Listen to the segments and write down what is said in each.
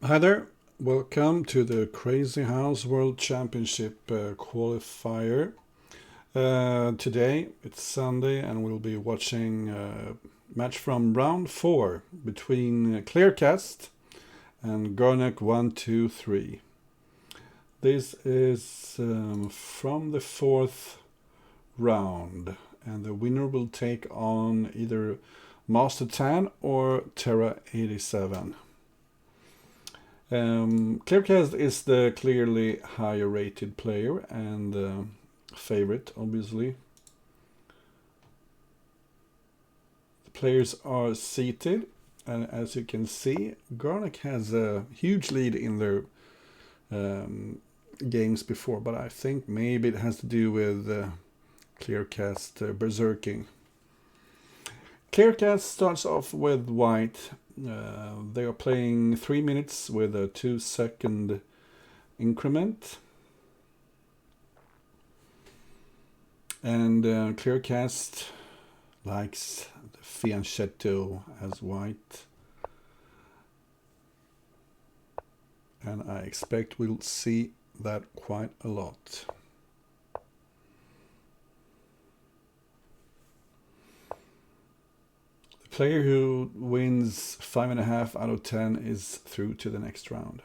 Hi there, welcome to the Crazy House World Championship qualifier. Today it's Sunday and we'll be watching a match from round 4 between Kleerkast and garnek123. This is from the 4th round, and the winner will take on either Master Tan or Terra 87. Kleerkast is the clearly higher rated player and favorite, obviously. The players are seated, and as you can see, garnek has a huge lead in their games before, but I think maybe it has to do with Kleerkast berserking. Kleerkast starts off with white. They are playing 3 minutes with a 2-second increment. And Kleerkast likes the fianchetto as white. And I expect we'll see that quite a lot. Player who wins 5.5 out of 10 is through to the next round.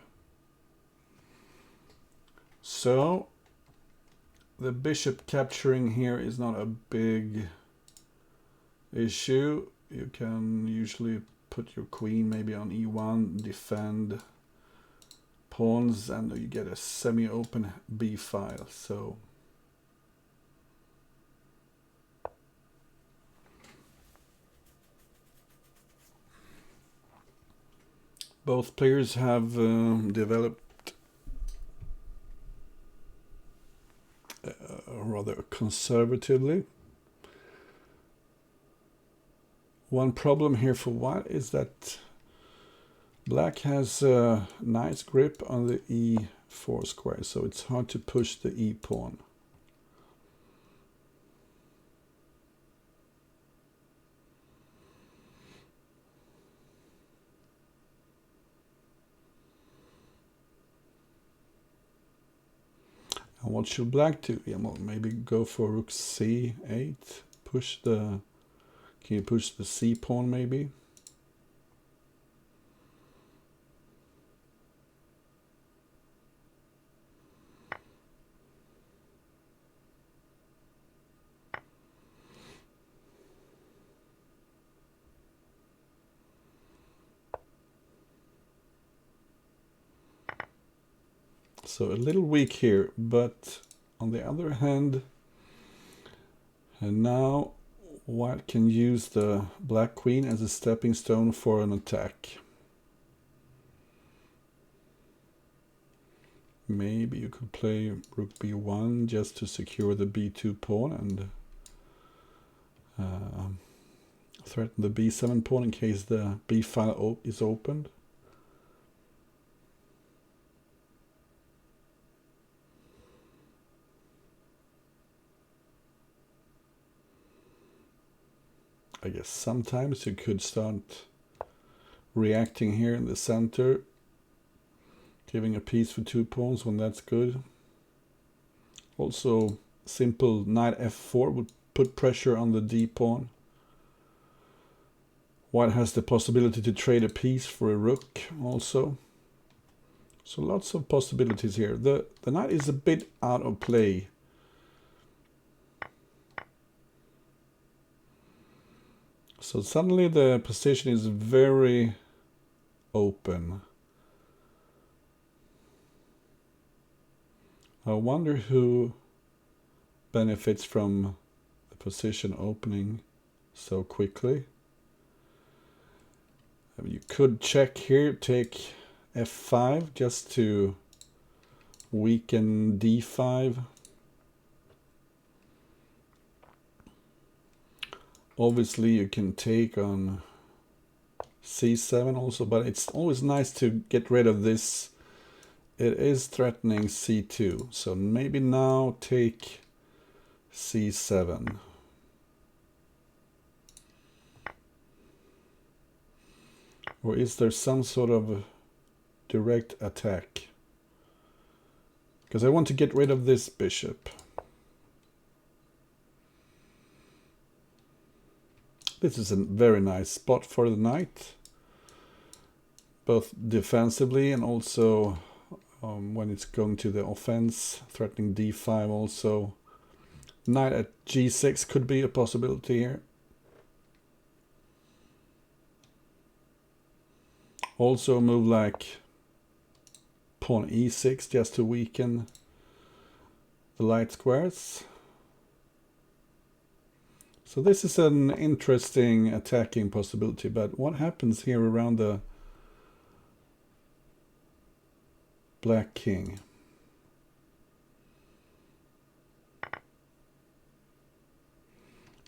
So the bishop capturing here is not a big issue. You can usually put your queen maybe on e1, defend pawns, and you get a semi-open b file. So both players have developed rather conservatively. One problem here for white is that black has a nice grip on the e4 square, so it's hard to push the e pawn. And what should black do? Yeah, well, maybe go for rook c8. Push the... Can you push the c pawn maybe? So a little weak here, but on the other hand, and now white can use the black queen as a stepping stone for an attack. Maybe you could play rook b1 just to secure the b2 pawn and threaten the b7 pawn in case the b file is opened. I guess sometimes you could start reacting here in the center, giving a piece for 2 pawns when that's good. Also, simple knight f4 would put pressure on the d pawn. White has the possibility to trade a piece for a rook also. So lots of possibilities here. The knight is a bit out of play. So suddenly the position is very open. I wonder who benefits from the position opening so quickly. I mean, you could check here, take f5 just to weaken d5. Obviously you can take on c7 also, but it's always nice to get rid of this. It is threatening c2, so maybe now take c7. Or is there some sort of direct attack. Because I want to get rid of this bishop. This is a very nice spot for the knight. Both defensively and also when it's going to the offense, threatening d5 also. Knight at g6 could be a possibility here. Also a move like pawn e6 just to weaken the light squares. So this is an interesting attacking possibility, but what happens here around the black king?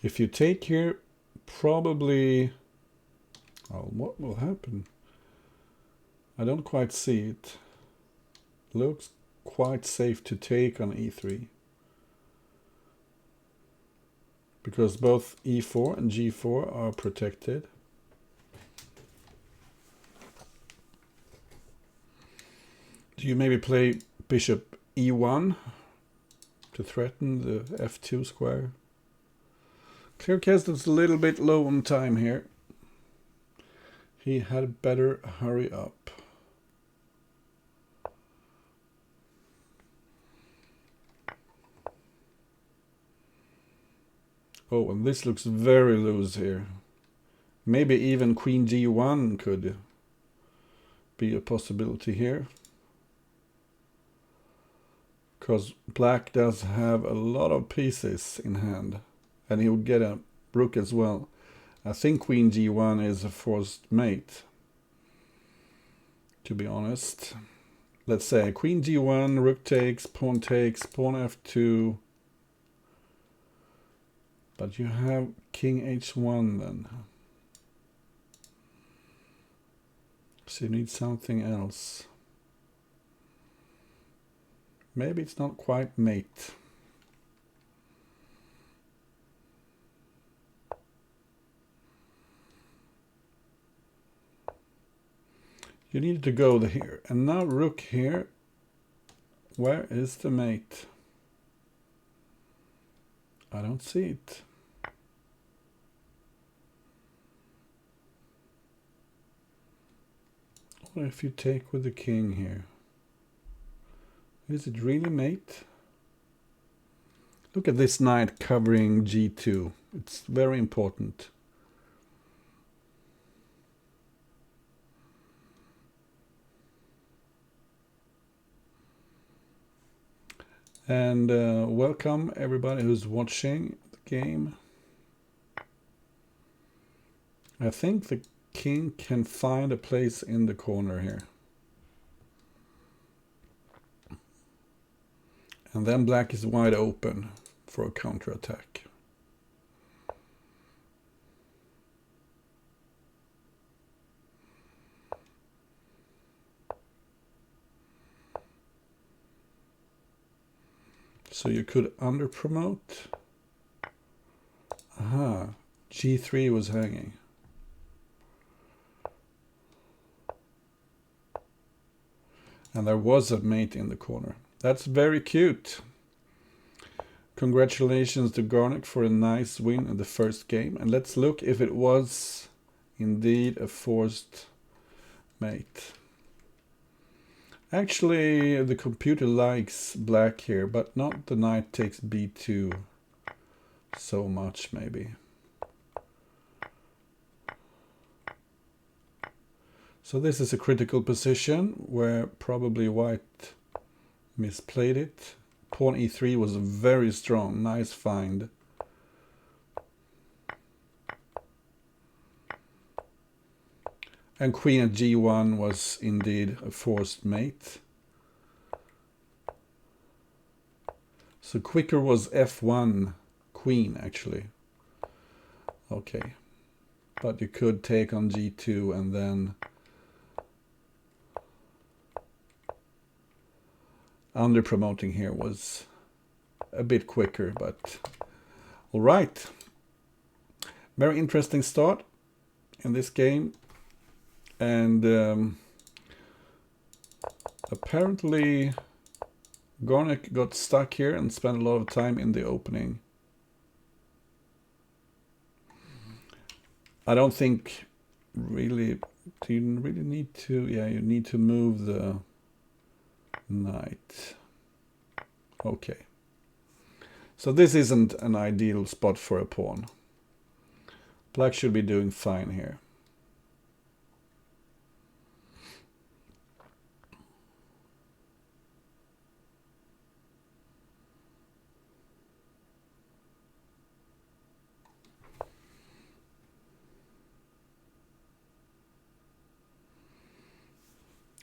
If you take here, probably, oh, what will happen? I don't quite see it. Looks quite safe to take on e3. Because both e4 and g4 are protected. Do you maybe play bishop e1 to threaten the f2 square? Kleerkast is a little bit low on time here. He had better hurry up. Oh, and this looks very loose here. Maybe even queen g1 could be a possibility here. Because black does have a lot of pieces in hand. And he'll get a rook as well. I think queen g1 is a forced mate, to be honest. Let's say queen g1, rook takes, pawn f2. But you have king h1 then. So you need something else. Maybe it's not quite mate. You need to go here. And now rook here. Where is the mate? I don't see it. What if you take with the king here? Is it really mate? Look at this knight covering g2. It's very important. And welcome everybody who's watching the game. I think the king can find a place in the corner here. And then black is wide open for a counterattack. So you could under-promote. Aha, g3 was hanging. And there was a mate in the corner. That's very cute. Congratulations to Garnek for a nice win in the first game. And let's look if it was indeed a forced mate. Actually, the computer likes black here, but not the knight takes b2 so much, maybe. So this is a critical position where probably white misplayed it. Pawn e3 was very strong, nice find. And queen at g1 was indeed a forced mate. So quicker was f1 queen actually. Okay, but you could take on g2 and then under promoting here was a bit quicker, but all right. Very interesting start in this game. And Apparently garnek got stuck here and spent a lot of time in the opening. I don't think really you really need to, yeah, you need to move the knight. Okay. So this isn't an ideal spot for a pawn. Black should be doing fine here.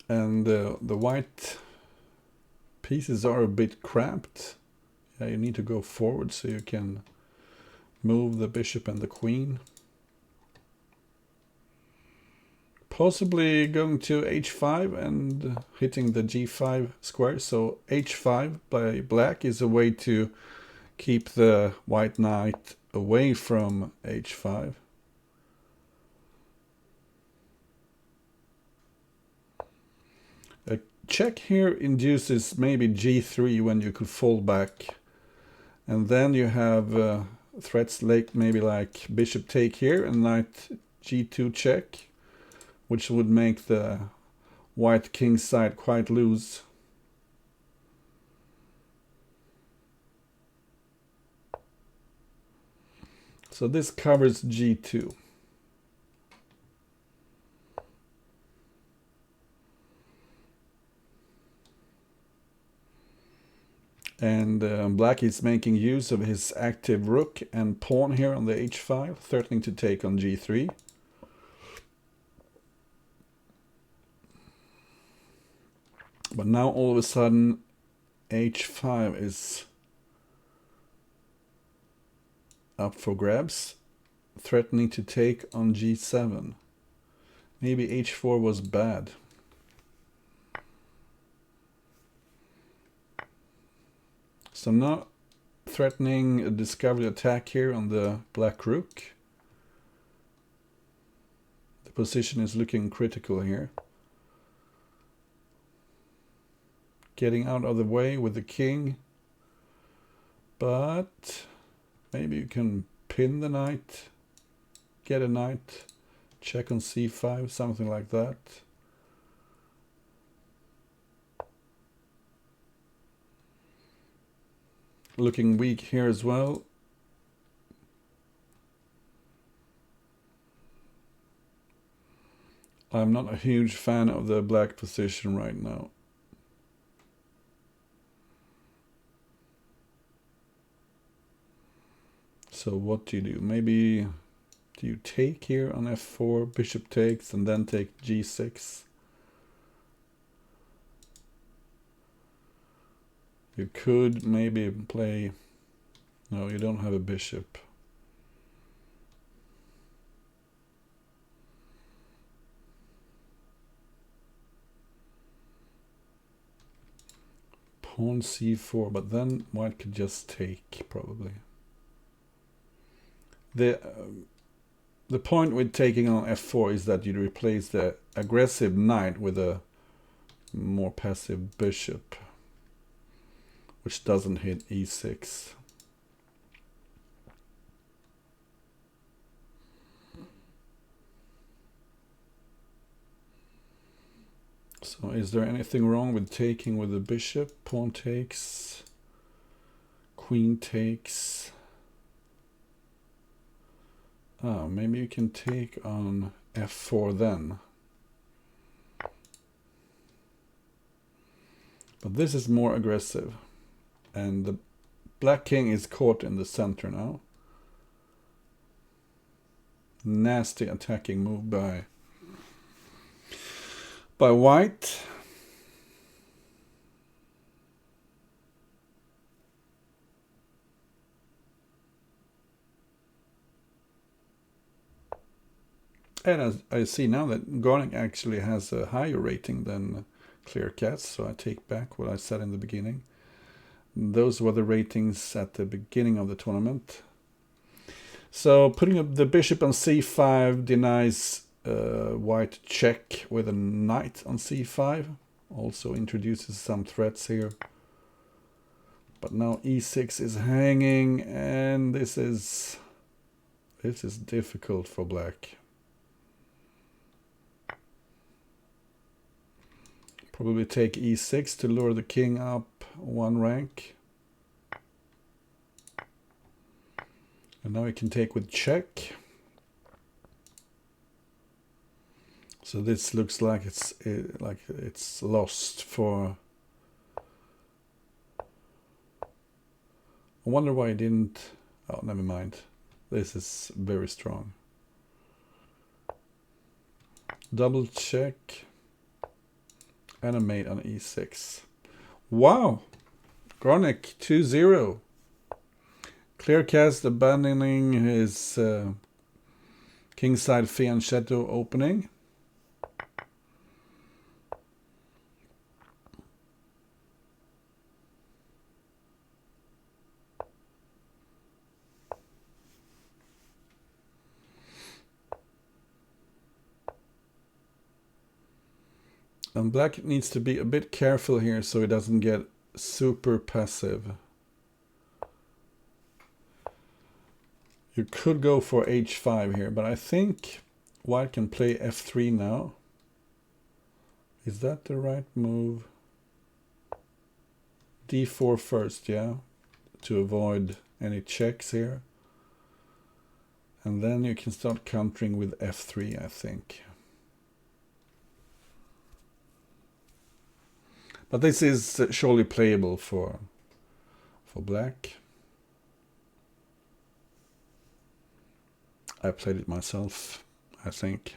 And the white pieces are a bit cramped. Yeah, you need to go forward so you can move the bishop and the queen. Possibly going to h5 and hitting the g5 square. So h5 by black is a way to keep the white knight away from h5. A check here induces maybe g3 when you could fall back. And then you have threats like maybe like bishop take here and knight g2 check, which would make the white king side quite loose. So this covers g2. And black is making use of his active rook and pawn here on the h5, threatening to take on g3. But now all of a sudden h5 is up for grabs, threatening to take on g7. Maybe h4 was bad. So now threatening a discovery attack here on the black rook. The position is looking critical here. Getting out of the way with the king. But maybe you can pin the knight, get a knight, check on c5, something like that. Looking weak here as well. I'm not a huge fan of the black position right now. So what do you do? Maybe do you take here on f4, bishop takes, and then take g6? You could maybe play... No, you don't have a bishop. Pawn c4, but then white could just take, probably. The point with taking on f4 is that you replace the aggressive knight with a more passive bishop, which doesn't hit e6. So is there anything wrong with taking with the bishop? Pawn takes, queen takes. Oh, maybe you can take on f4 then. But this is more aggressive. And the black king is caught in the center now. Nasty attacking move by white. And as I see now that garnek actually has a higher rating than Kleerkast, so I take back what I said in the beginning. Those were the ratings at the beginning of the tournament. So putting up the bishop on c5 denies white check with a knight on c5. also introduces some threats here. But now e6 is hanging, and this is difficult for black. Probably take e6 to lure the king up one rank. And now we can take with check. So this looks like it's lost for. I wonder why I didn't. Oh, never mind. This is very strong. Double check. And a mate on e6. Wow! garnek123. Kleerkast abandoning his kingside fianchetto opening. And black needs to be a bit careful here so he doesn't get super passive. You could go for h5 here, but I think white can play f3 now. Is that the right move? d4 first, yeah, to avoid any checks here. And then you can start countering with f3, I think. But this is surely playable for black. I played it myself, I think.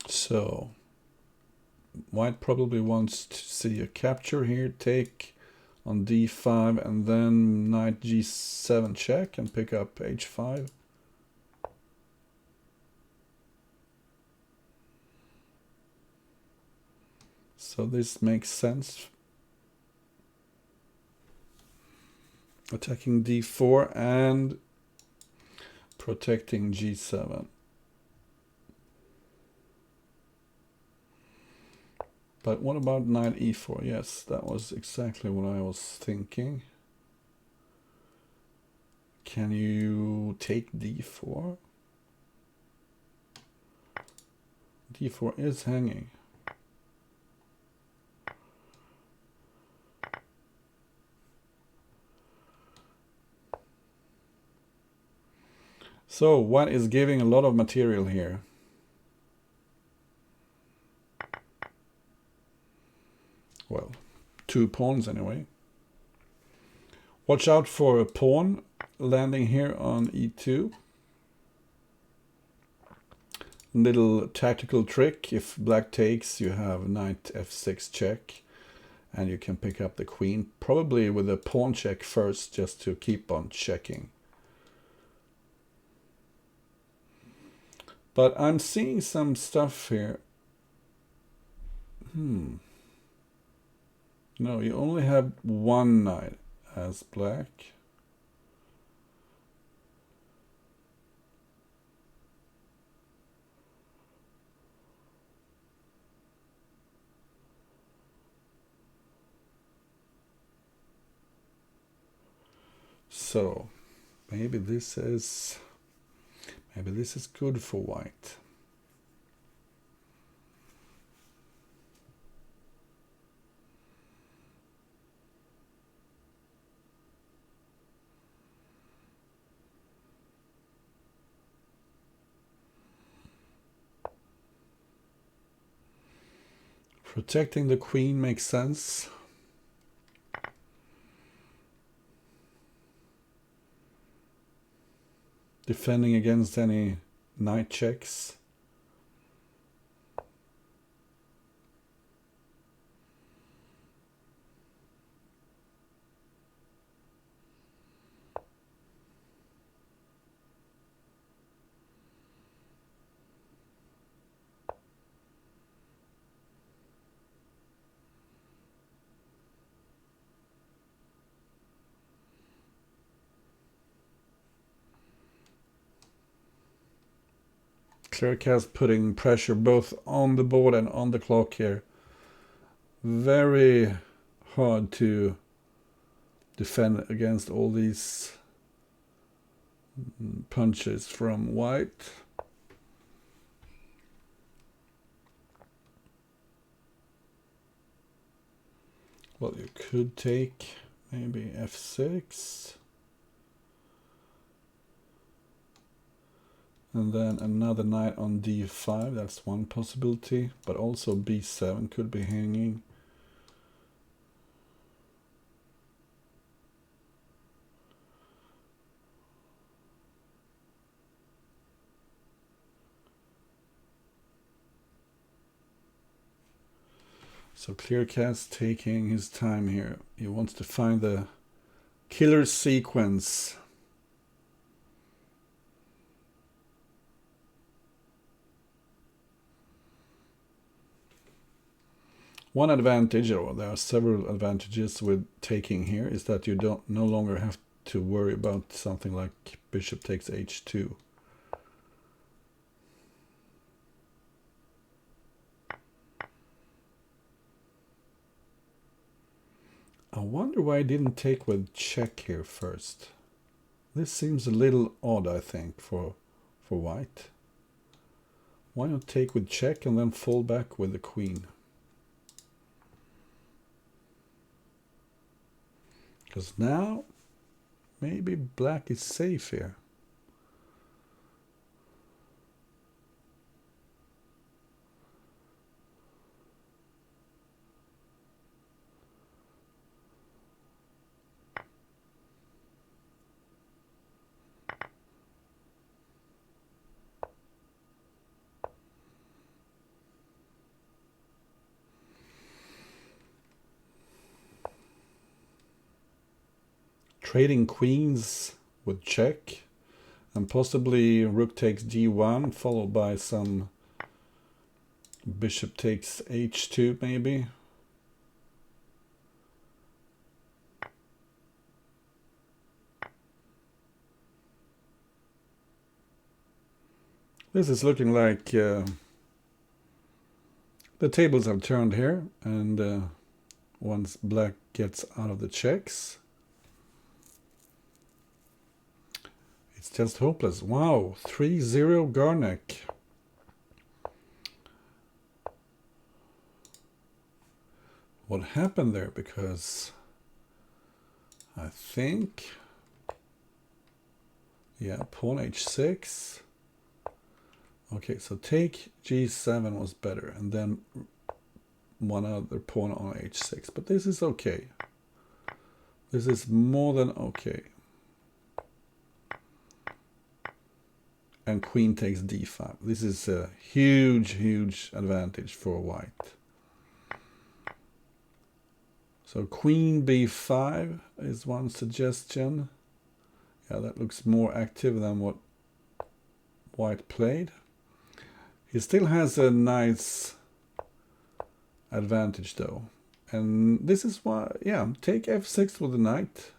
So, white probably wants to see a capture here, take on d5, and then knight g7 check and pick up h5. So this makes sense. Attacking d4 and protecting g7. But what about knight e4? Yes, that was exactly what I was thinking. Can you take d4? d4 is hanging. So white is giving a lot of material here. Well, 2 pawns anyway. Watch out for a pawn landing here on e2. Little tactical trick. If black takes, you have knight f6 check. And you can pick up the queen. Probably with a pawn check first, just to keep on checking. But I'm seeing some stuff here. No, you only have one knight as black. So maybe this is good for white. Protecting the queen makes sense. Defending against any knight checks. Kleerkast putting pressure both on the board and on the clock here. Very hard to defend against all these punches from white. Well, you could take maybe f6. And then another knight on d5, that's one possibility. But also b7 could be hanging. So Kleerkast taking his time here. He wants to find the killer sequence. One advantage, or there are several advantages with taking here, is that you no longer have to worry about something like bishop takes h2. I wonder why I didn't take with check here first. This seems a little odd, I think, for white. Why not take with check and then fall back with the queen? Because now maybe black is safe here. Trading queens with check, and possibly rook takes d1, followed by some bishop takes h2 maybe. This is looking like the tables have turned here, and once black gets out of the checks, it's just hopeless. Wow, 3-0 garnek. What happened there? Because I think, yeah, pawn h6. Okay, so take g7 was better, and then one other pawn on h6. But this is okay. This is more than okay. And queen takes d5. This is a huge, huge advantage for white. So queen b5 is one suggestion. Yeah, that looks more active than what white played. He still has a nice advantage though. And this is why, yeah, take f6 with the knight.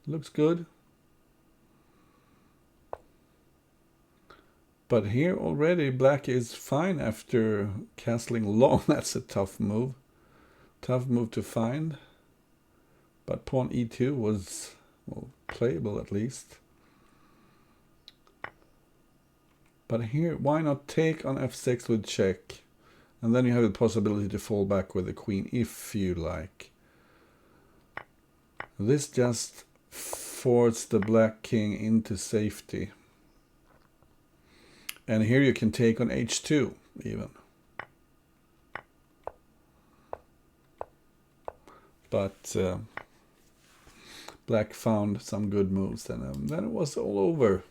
Looks good. But here already black is fine after castling long. That's a tough move. Tough move to find. But pawn e2 was, well, playable at least. But here, why not take on f6 with check? And then you have the possibility to fall back with the queen if you like. This just forced the black king into safety. And here you can take on h2 even. But black found some good moves, and then it was all over.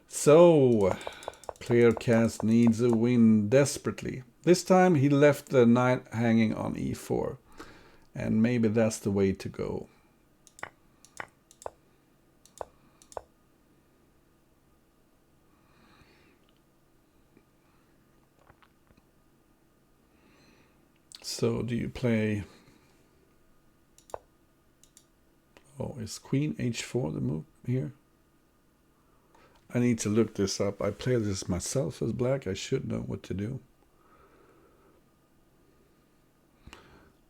So Kleerkast needs a win desperately. This time he left the knight hanging on e4, and maybe that's the way to go. So do you play... Oh, is queen h4 the move here? I need to look this up. I play this myself as black. I should know what to do.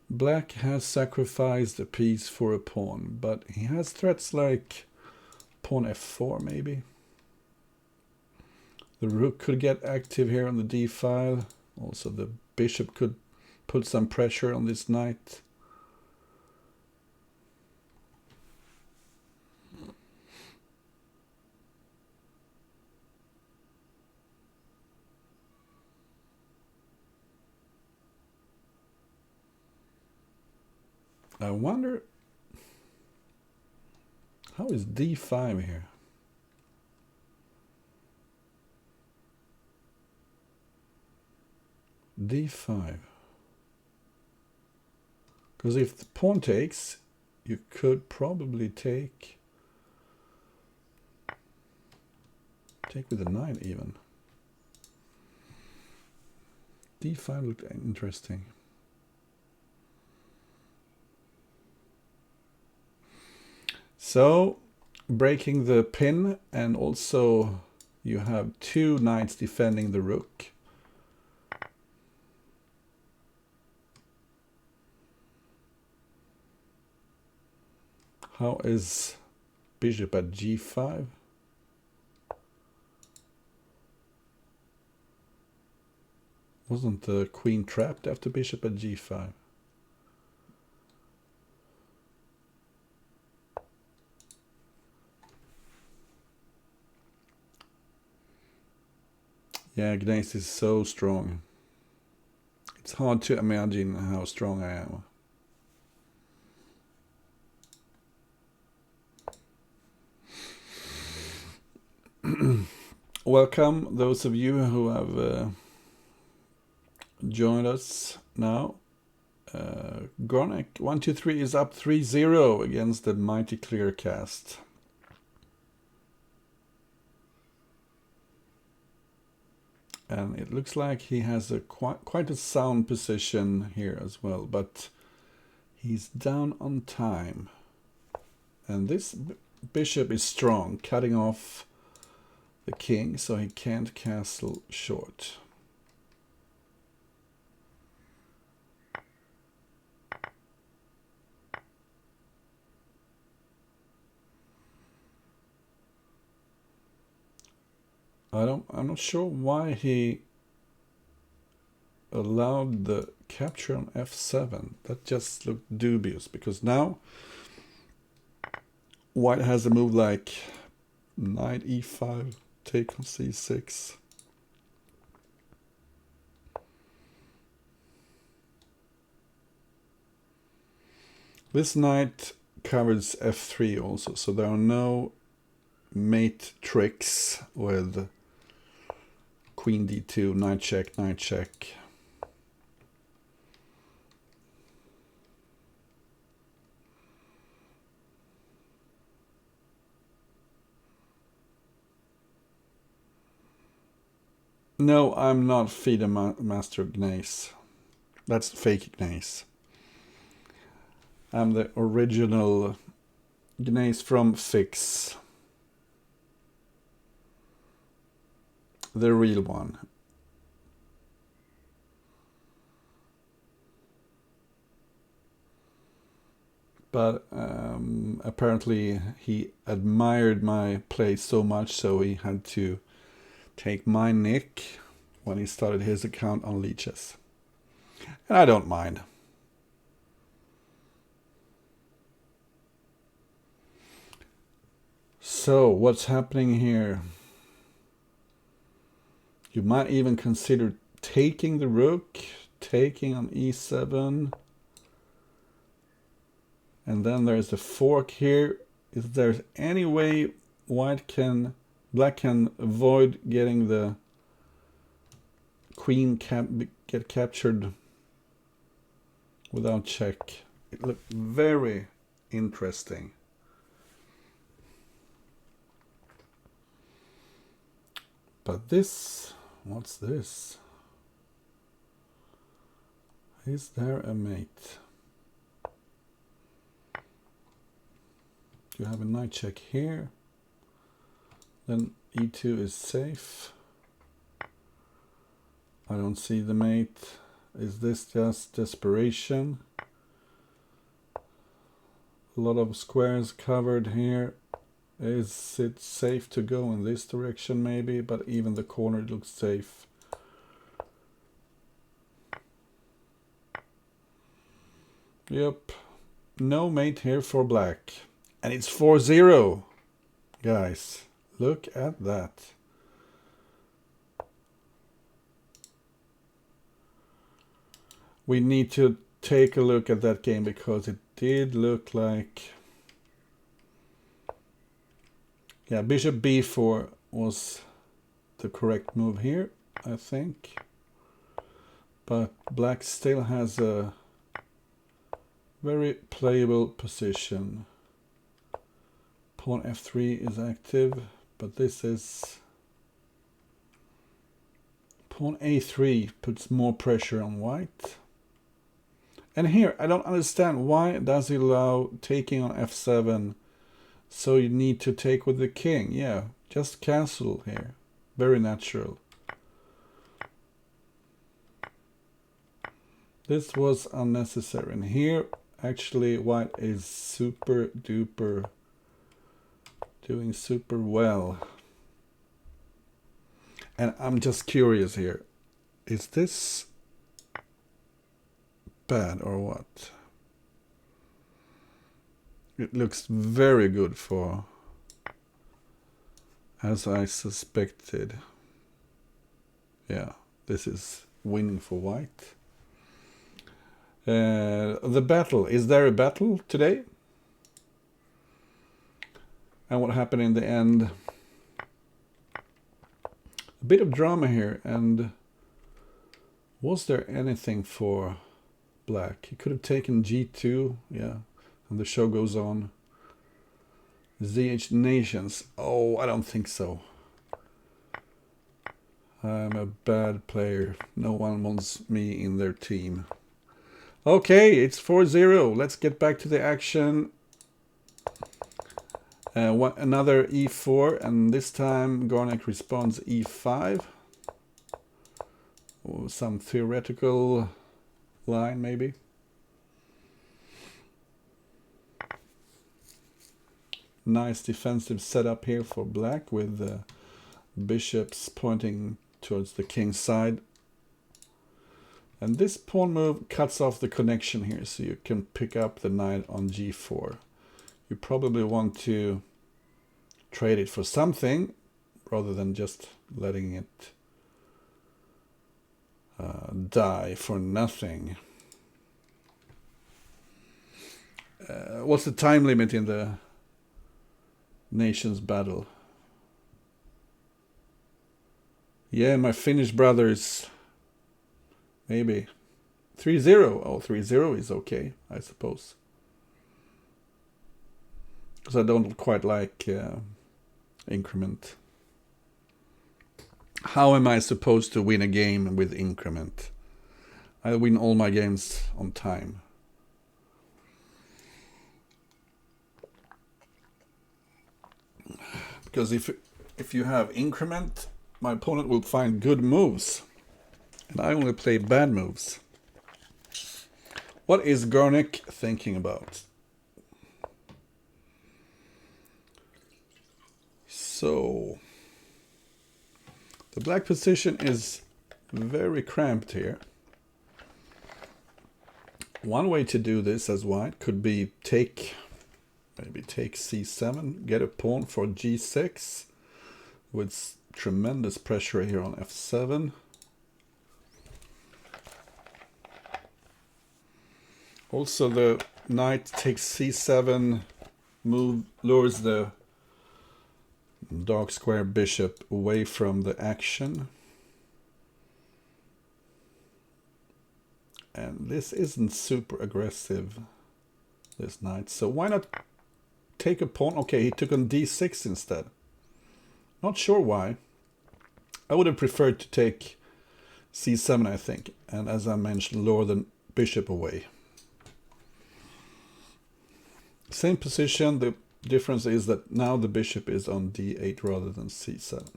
Black has sacrificed a piece for a pawn, but he has threats like pawn f4 maybe. The rook could get active here on the d file. Also the bishop could put some pressure on this knight. I wonder, how is d5 here? d5. Because if the pawn takes, you could probably take with the knight even. d5 looked interesting. So, breaking the pin, and also you have two knights defending the rook. How is bishop at g5? Wasn't the queen trapped after bishop at g5? Yeah, Gneiss is so strong. It's hard to imagine how strong I am. Welcome, those of you who have joined us now. Garnek123 is up 3-0 against the mighty Kleerkast. And it looks like he has a quite a sound position here as well, but he's down on time. And this bishop is strong, cutting off the king, so he can't castle short. I'm not sure why he allowed the capture on f7. That just looked dubious, because now white has a move like knight e5, take on c6. This knight covers f3 also, so there are no mate tricks with queen d2, knight check, knight check. No, I'm not FIDE Master Gneiss. That's fake Gneiss. I'm the original Gneiss from Fix. The real one. But apparently he admired my play so much, so he had to take my nick when he started his account on Leeches. And I don't mind. So, what's happening here? You might even consider taking the rook, taking on e7. And then there's the fork here. Is there any way black can avoid getting the queen get captured without check? It looked very interesting. But this, what's this? Is there a mate? You have a knight check here. Then e2 is safe. I don't see the mate. Is this just desperation? A lot of squares covered here. Is it safe to go in this direction maybe? But even the corner looks safe. Yep. No mate here for black. And it's 4-0. Guys, look at that. We need to take a look at that game because it did look like... Yeah, bishop b4 was the correct move here, I think. But black still has a very playable position. Pawn f3 is active, but this is... Pawn a3 puts more pressure on white. And here, I don't understand, why does it allow taking on f7? So you need to take with the king. Yeah, just castle here. Very natural. This was unnecessary. And here, actually, white is super duper doing super well. And I'm just curious here. Is this bad or what? It looks very good for, as I suspected. Yeah, this is winning for white. The battle, is there a battle today? And what happened in the end? A bit of drama here, and was there anything for black? He could have taken g2, yeah, and the show goes on. ZH Nations, oh, I don't think so. I'm a bad player. No one wants me in their team. Okay, it's 4-0. Let's get back to the action. Another e4, and this time Garnek responds e5. Or some theoretical line, maybe. Nice defensive setup here for black with the bishops pointing towards the king's side. And this pawn move cuts off the connection here, so you can pick up the knight on g4. You probably want to trade it for something rather than just letting it die for nothing. What's the time limit in the nations battle? Yeah, my Finnish brothers, maybe 3-0. Oh, 3-0 is okay, I suppose. Because I don't quite like increment. How am I supposed to win a game with increment? I win all my games on time. Because if you have increment, my opponent will find good moves. And I only play bad moves. What is Garnek thinking about? So, the black position is very cramped here. One way to do this as white could be maybe take c7, get a pawn for g6 with tremendous pressure here on f7. Also, the knight takes c7 move lures the dark square bishop away from the action. And this isn't super aggressive, this knight. So why not take a pawn? Okay, he took on d6 instead. Not sure why. I would have preferred to take c7, I think. And as I mentioned, lure the bishop away. Same position, the difference is that now the bishop is on d8 rather than c7.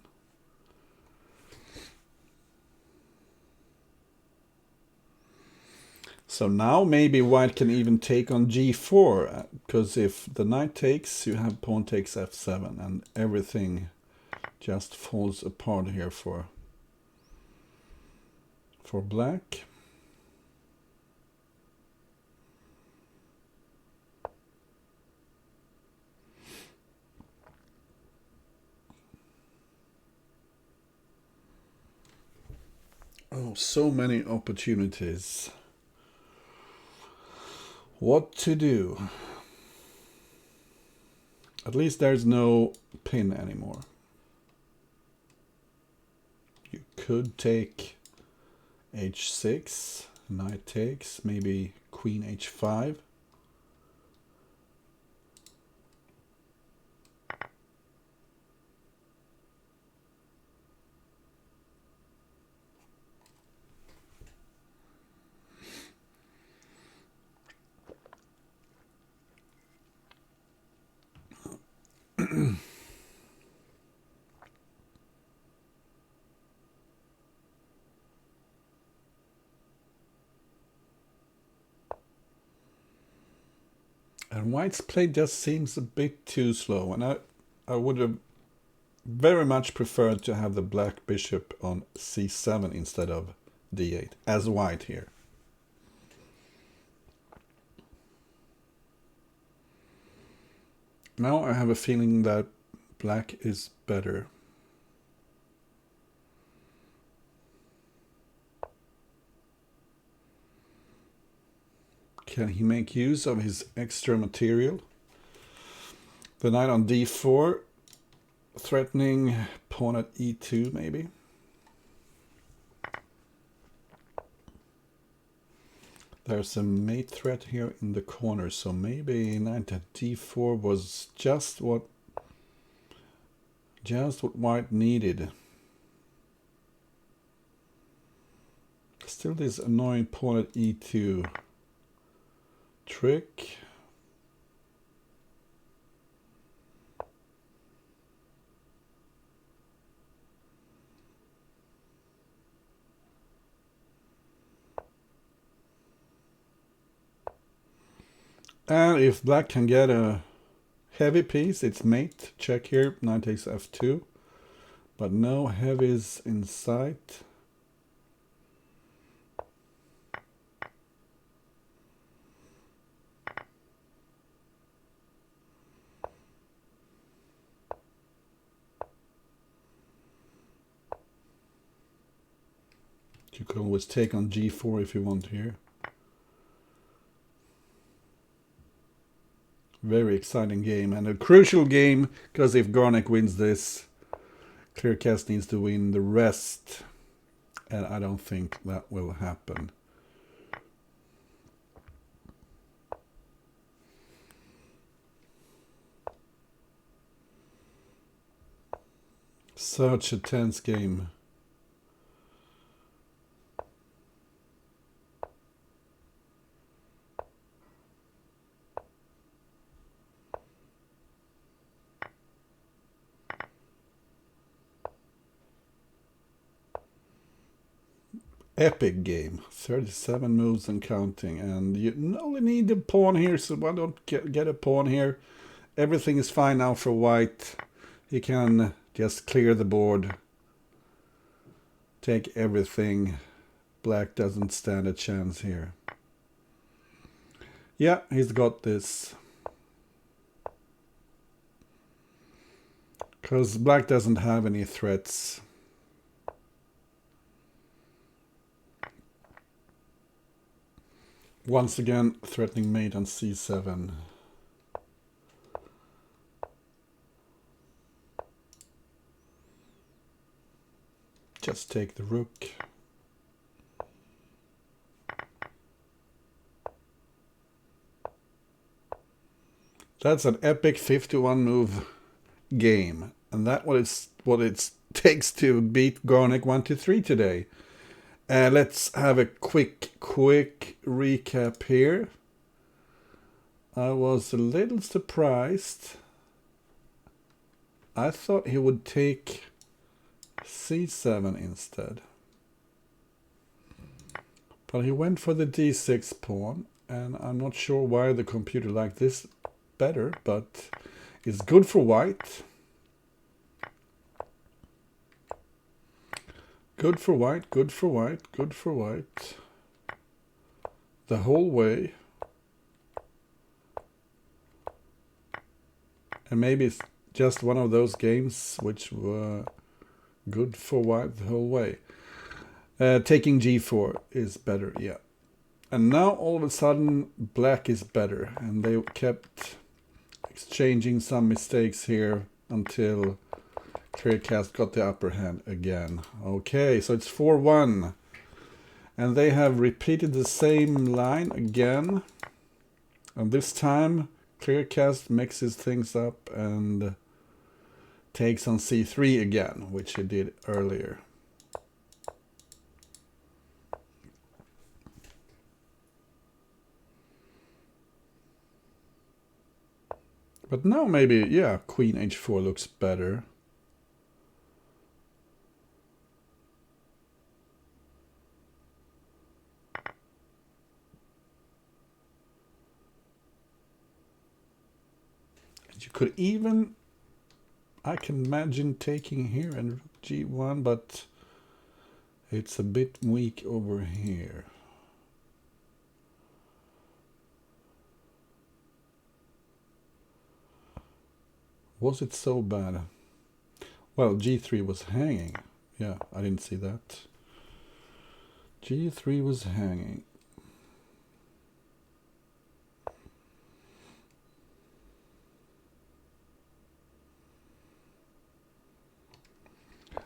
So now maybe white can even take on g4, because if the knight takes, you have pawn takes f7, and everything just falls apart here for black. Oh, so many opportunities. What to do? At least there's no pin anymore. You could take h6, knight takes, maybe queen h5. And white's play just seems a bit too slow, and I would have very much preferred to have the black bishop on c7 instead of d8, as white here. Now I have a feeling that black is better. Can he make use of his extra material? The knight on d4, threatening pawn at e2 maybe. There's a mate threat here in the corner, so maybe knight at d4 was just what white needed. Still this annoying pawn at e2 trick. And if black can get a heavy piece, it's mate check here, knight takes f2, but no heavies in sight. You can always take on g4 if you want here. Very exciting game, and a crucial game, because if Garnek wins this, Kleerkast needs to win the rest, and I don't think that will happen. Such a tense game. Epic game, 37 moves and counting, and you only need a pawn here, so why don't get a pawn here? Everything is fine now for white. He can just clear the board, take everything. Black doesn't stand a chance here. Yeah, he's got this. Because black doesn't have any threats. Once again, threatening mate on c7. Just take the rook. That's an epic 51 move game, and that's what it takes to beat garnek123 today. Let's have a quick recap here. I was a little surprised I thought he would take c7 instead. But he went for the d6 pawn, and I'm not sure why the computer liked this better, but it's good for white. Good for white, good for white, good for white. The whole way. And maybe it's just one of those games which were good for white the whole way. Taking g4 is better, yeah. And now all of a sudden black is better, and they kept exchanging some mistakes here until Kleerkast got the upper hand again. Okay, so it's 4-1. And they have repeated the same line again. And this time Kleerkast mixes things up and takes on c3 again, which he did earlier. But now maybe, yeah, queen h4 looks better. You could even, I can imagine taking here and g1, but it's a bit weak over here. Was it so bad? Well, g3 was hanging. Yeah, I didn't see that. g3 was hanging.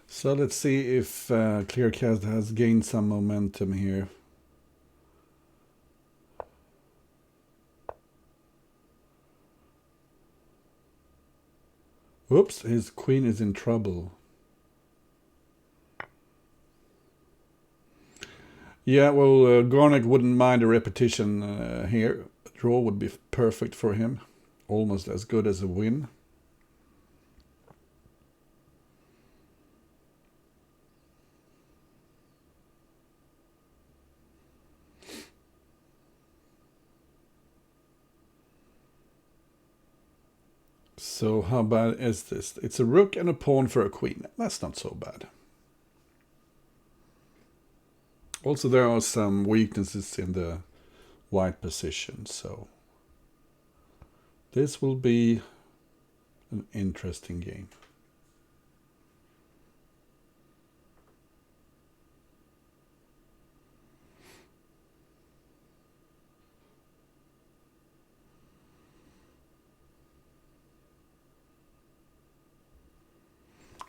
So let's see if Kleerkast has gained some momentum here. Oops, his queen is in trouble. Yeah, well, Garnek wouldn't mind a repetition here. A draw would be perfect for him. Almost as good as a win. So how bad is this? It's a rook and a pawn for a queen. That's not so bad. Also, there are some weaknesses in the white position, so this will be an interesting game.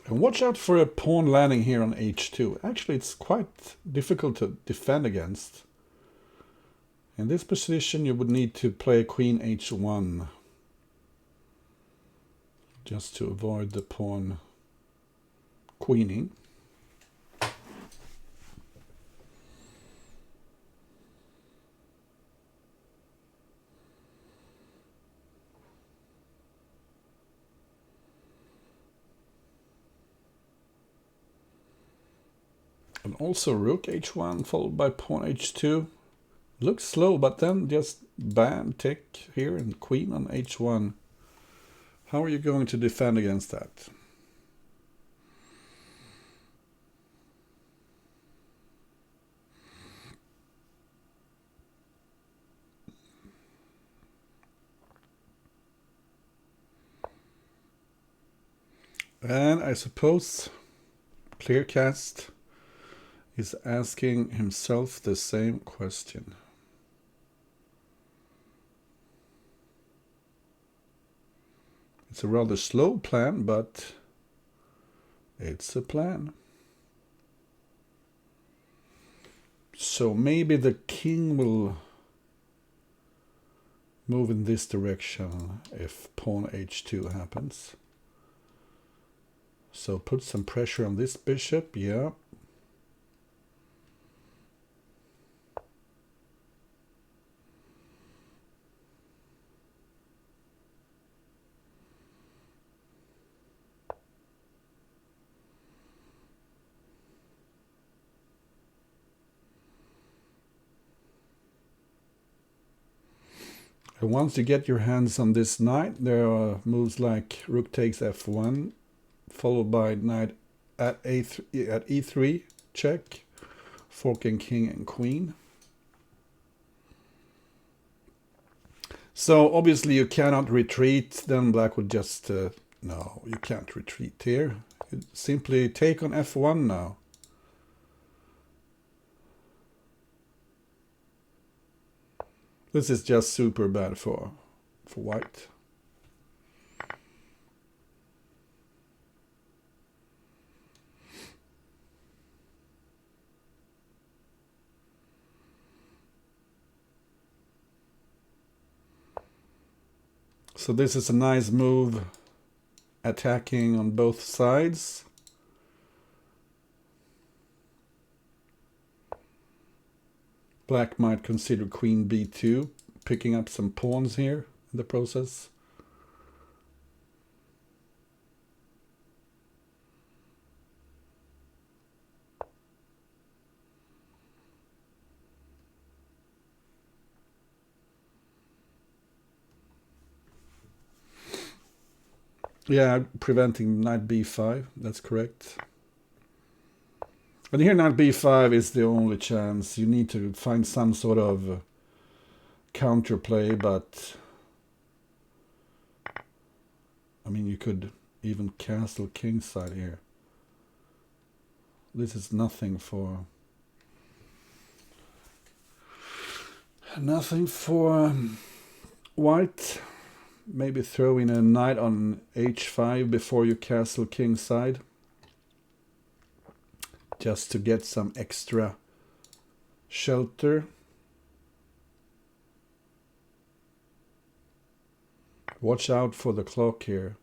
And watch out for a pawn landing here on h2. Actually, it's quite difficult to defend against. In this position, you would need to play queen h1 just to avoid the pawn queening. And also rook h1 followed by pawn h2. Looks slow, but then just bam, tick here and queen on h1. How are you going to defend against that? And I suppose Kleerkast is asking himself the same question. It's a rather slow plan, but it's a plan. So maybe the king will move in this direction if pawn h2 happens. So put some pressure on this bishop, yeah. And once you get your hands on this knight, there are moves like rook takes f1, followed by knight at e3, check, forking king and queen. So obviously you cannot retreat, then black would just, no, you can't retreat here. You simply take on f1 now. This is just super bad for white. So this is a nice move, attacking on both sides. Black might consider queen b2, picking up some pawns here in the process. Yeah, preventing knight b5, that's correct. But here knight b5 is the only chance. You need to find some sort of counterplay, but I mean, you could even castle kingside here. This is nothing for white. Maybe throw in a knight on h5 before you castle kingside, just to get some extra shelter. Watch out for the clock here.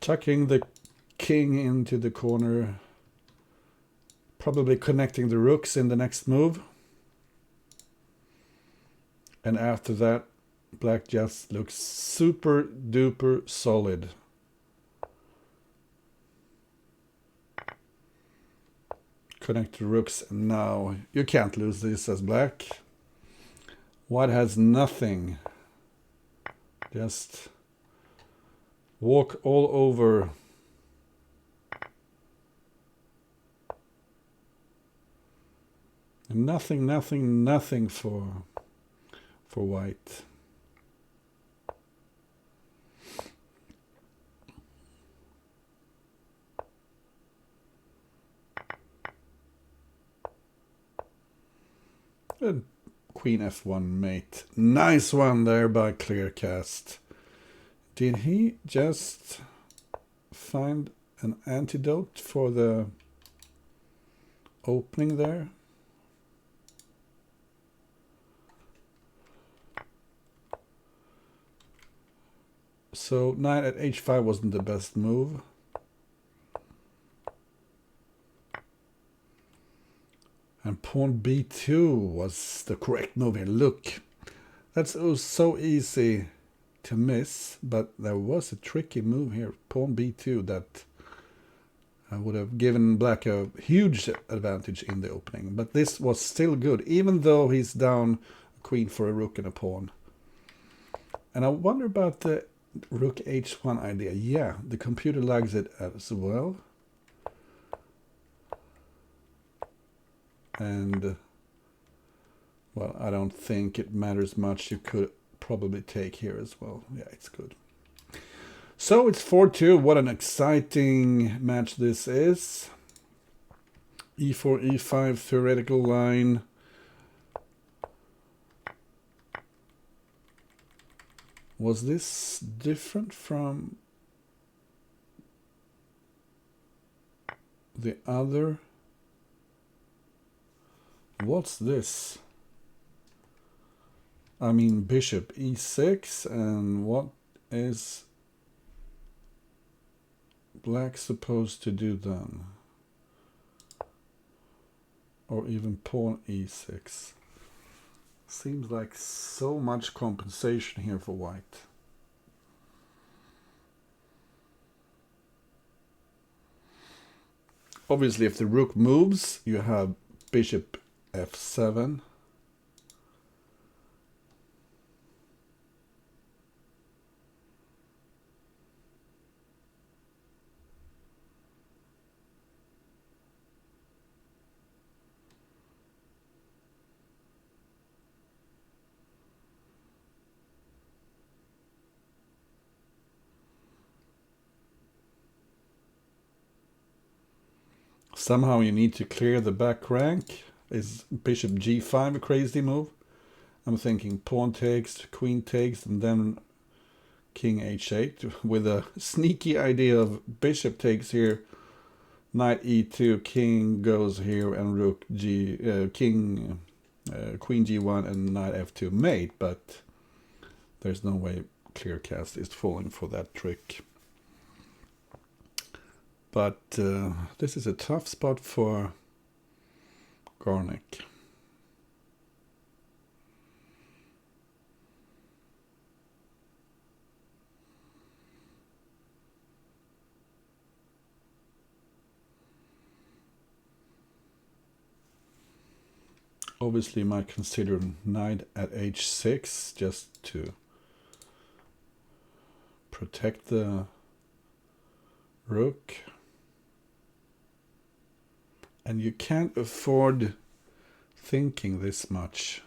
Tucking the king into the corner, probably connecting the rooks in the next move. And after that, black just looks super duper solid. Connect the rooks, and now you can't lose this as black. White has nothing. Just walk all over. Nothing, nothing, nothing for white. And queen f1 mate. Nice one there by Kleerkast. Did he just find an antidote for the opening there? So knight at h5 wasn't the best move. And pawn b2 was the correct move here. Look, that's so easy to miss, but there was a tricky move here. Pawn b2 that would have given black a huge advantage in the opening. But this was still good, even though he's down a queen for a rook and a pawn. And I wonder about the rook h1 idea. Yeah, the computer likes it as well. And, well, I don't think it matters much. You could probably take here as well. Yeah, it's good. So it's 4-2. What an exciting match this is. e4, e5 theoretical line. Was this different from the other? What's this? I mean, bishop e6, and what is black supposed to do then? Or even pawn e6. Seems like so much compensation here for white. Obviously, if the rook moves, you have bishop f7. Somehow you need to clear the back rank. Is bishop g5 a crazy move? I'm thinking pawn takes, queen takes, and then king h8 with a sneaky idea of bishop takes here, knight e2, king goes here, and rook queen g1 and knight f2 mate, but there's no way Kleerkast is falling for that trick. But this is a tough spot for Garnek. Obviously, might consider knight at h6 just to protect the rook. And you can't afford thinking this much.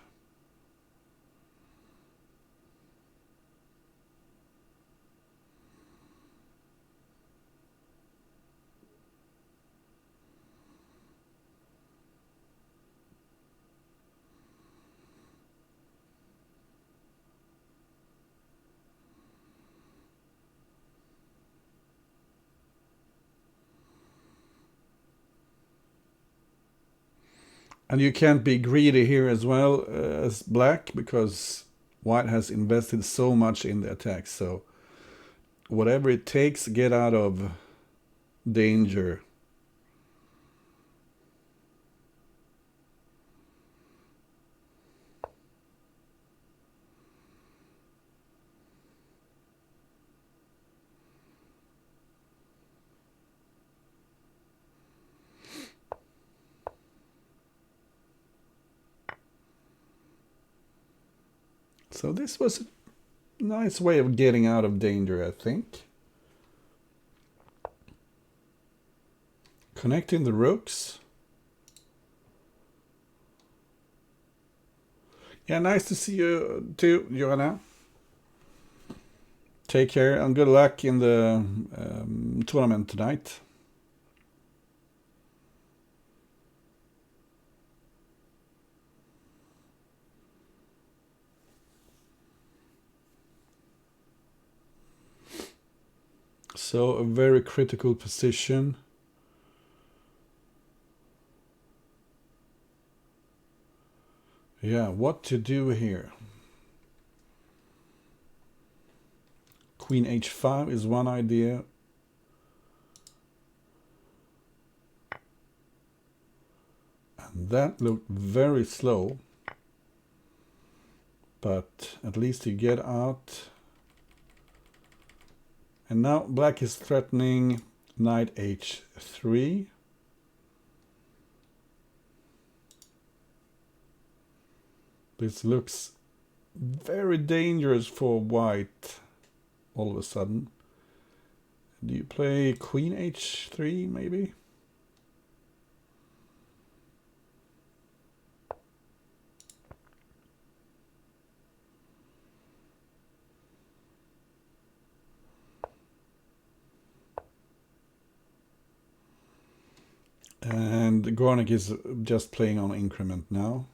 And you can't be greedy here as well as black, because white has invested so much in the attack. So whatever it takes, get out of danger. So this was a nice way of getting out of danger, I think. Connecting the rooks. Yeah, nice to see you too, Joanna. Take care and good luck in the tournament tonight. So a very critical position. Yeah, what to do here? Queen h5 is one idea. And that looked very slow. But at least you get out. And now black is threatening knight h3. This looks very dangerous for white all of a sudden. Do you play queen h3 maybe? And Garnek is just playing on increment now.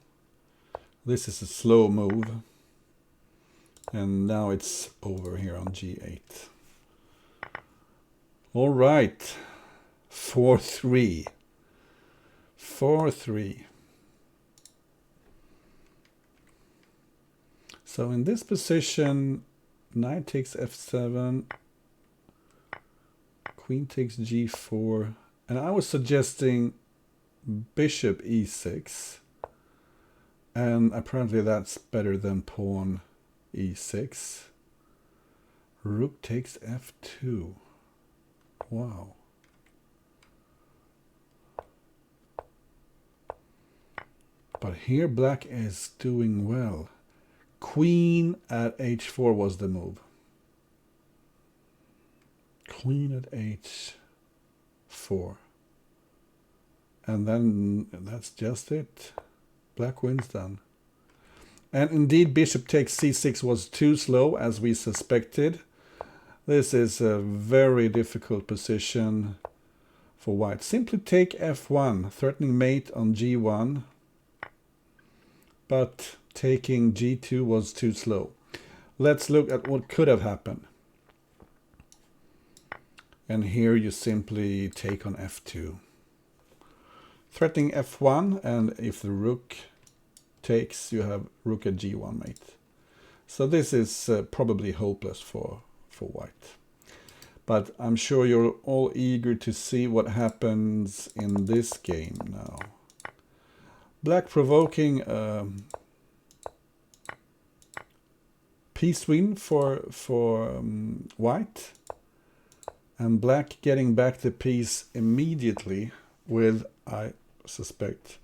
This is a slow move. And now it's over here on g8. All right. 4-3. 4-3. So in this position, knight takes f7, queen takes g4, and I was suggesting bishop e6. And apparently that's better than pawn e6. Rook takes f2. Wow. But here black is doing well. Queen at h4 was the move. Queen at h4. And then that's just it. Black wins then. And indeed, bishop takes c6 was too slow, as we suspected. This is a very difficult position for white. Simply take f1, threatening mate on g1. But taking g2 was too slow. Let's look at what could have happened. And here you simply take on f2. Threatening f1, and if the rook takes, you have rook at g1 mate. So this is probably hopeless for white. But I'm sure you're all eager to see what happens in this game now. Black provoking piece win for white, and black getting back the piece immediately with, I suspect,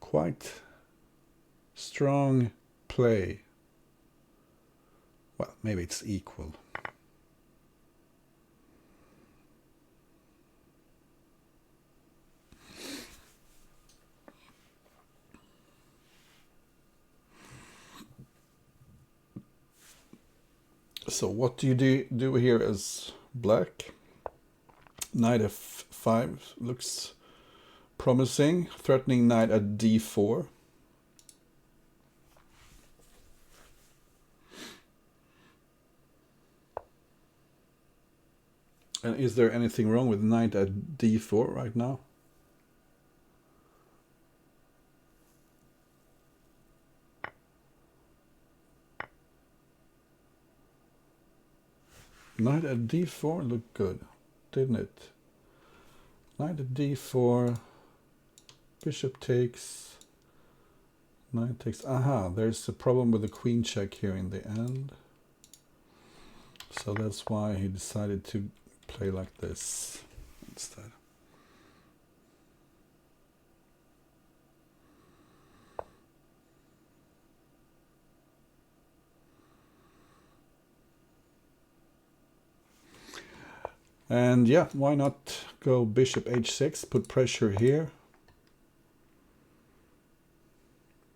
quite strong play. Well, maybe it's equal. So what do you do here as black? Knight f5 looks promising, threatening knight at d4. And is there anything wrong with knight at d4 right now? Knight at d4 looked good, didn't it? Knight at d4, bishop takes, knight takes. Aha, there's a problem with the queen check here in the end. So that's why he decided to play like this instead. And yeah, why not go bishop h6, put pressure here.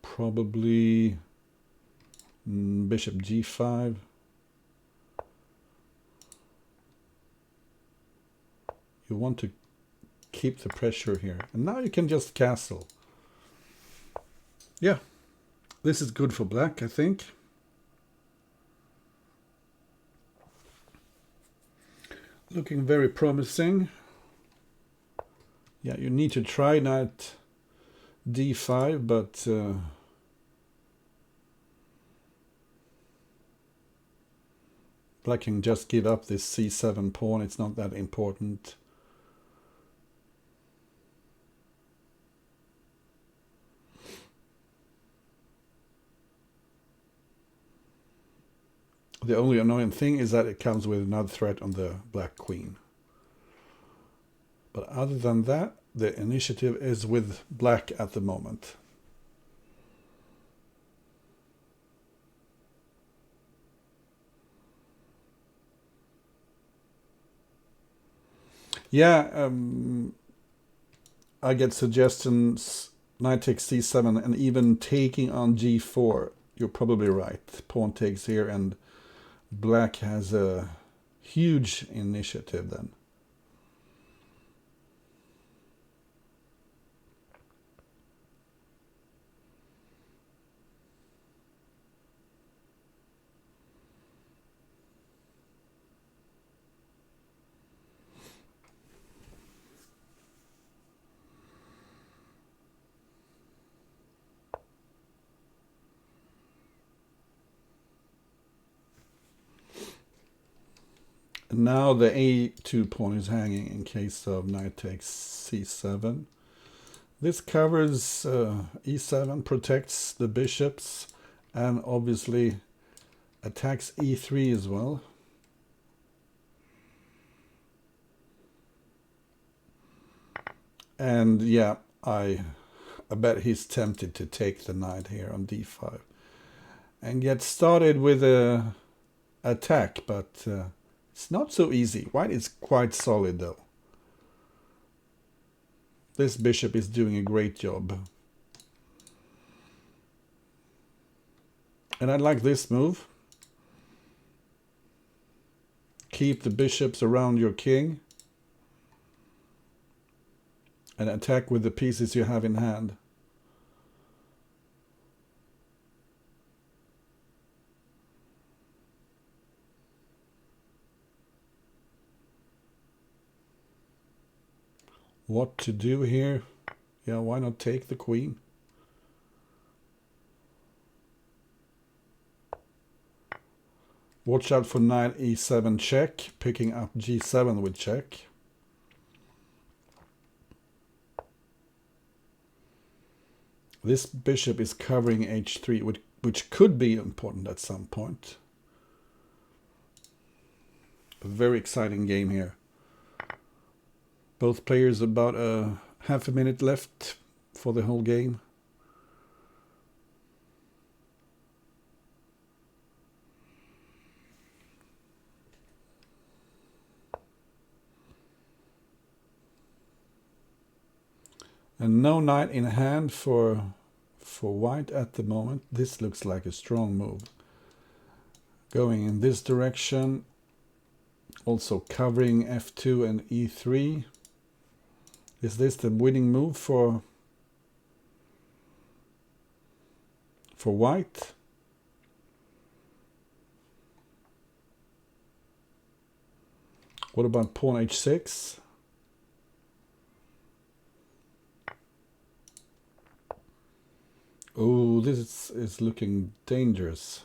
Probably bishop g5. You want to keep the pressure here. And now you can just castle. Yeah, this is good for black, I think. Looking very promising. Yeah, you need to try knight d5, but black can just give up this c7 pawn. It's not that important. The only annoying thing is that it comes with another threat on the black queen. But other than that, the initiative is with black at the moment. Yeah, I get suggestions, knight takes c7 and even taking on g4. You're probably right. Pawn takes here and black has a huge initiative then. Now the a2 pawn is hanging in case of knight takes c7. This covers e7, protects the bishops, and obviously attacks e3 as well. And yeah, I bet he's tempted to take the knight here on d5 and get started with a attack, but it's not so easy. White is quite solid though. This bishop is doing a great job. And I like this move. Keep the bishops around your king and attack with the pieces you have in hand. What to do here? Yeah, why not take the queen? Watch out for knight e7 check, picking up g7 with check. This bishop is covering h3, which could be important at some point. A very exciting game here. Both players about half a minute left for the whole game. And no knight in hand for white at the moment. This looks like a strong move. Going in this direction, also covering f2 and e3. Is this the winning move for white? What about pawn h6? Oh, this is looking dangerous.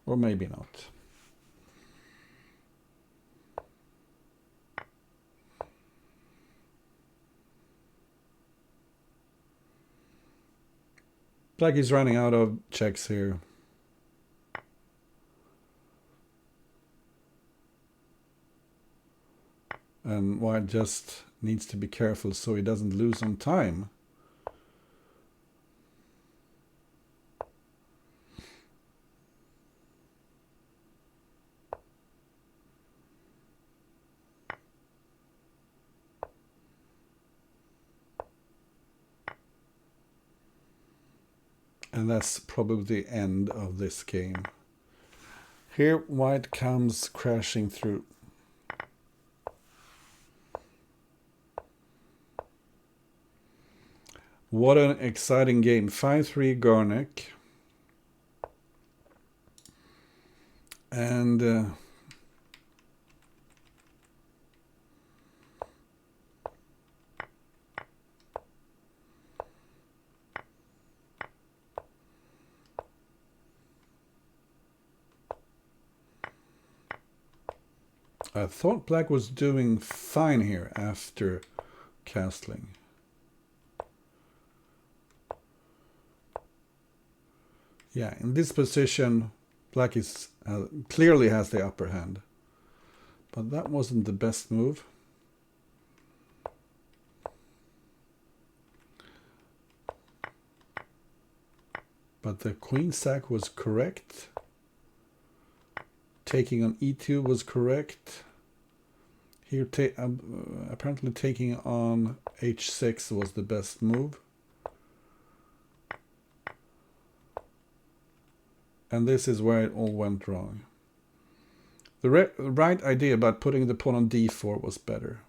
Or maybe not. Black is running out of checks here. And white just needs to be careful so he doesn't lose on time. And that's probably the end of this game. Here white comes crashing through. What an exciting game. 5-3 garnek. And I thought black was doing fine here after castling. Yeah, in this position, black is clearly has the upper hand. But that wasn't the best move. But the queen sack was correct. Taking on e2 was correct. Here, apparently taking on h6 was the best move. And this is where it all went wrong. The right idea about putting the pawn on d4 was better.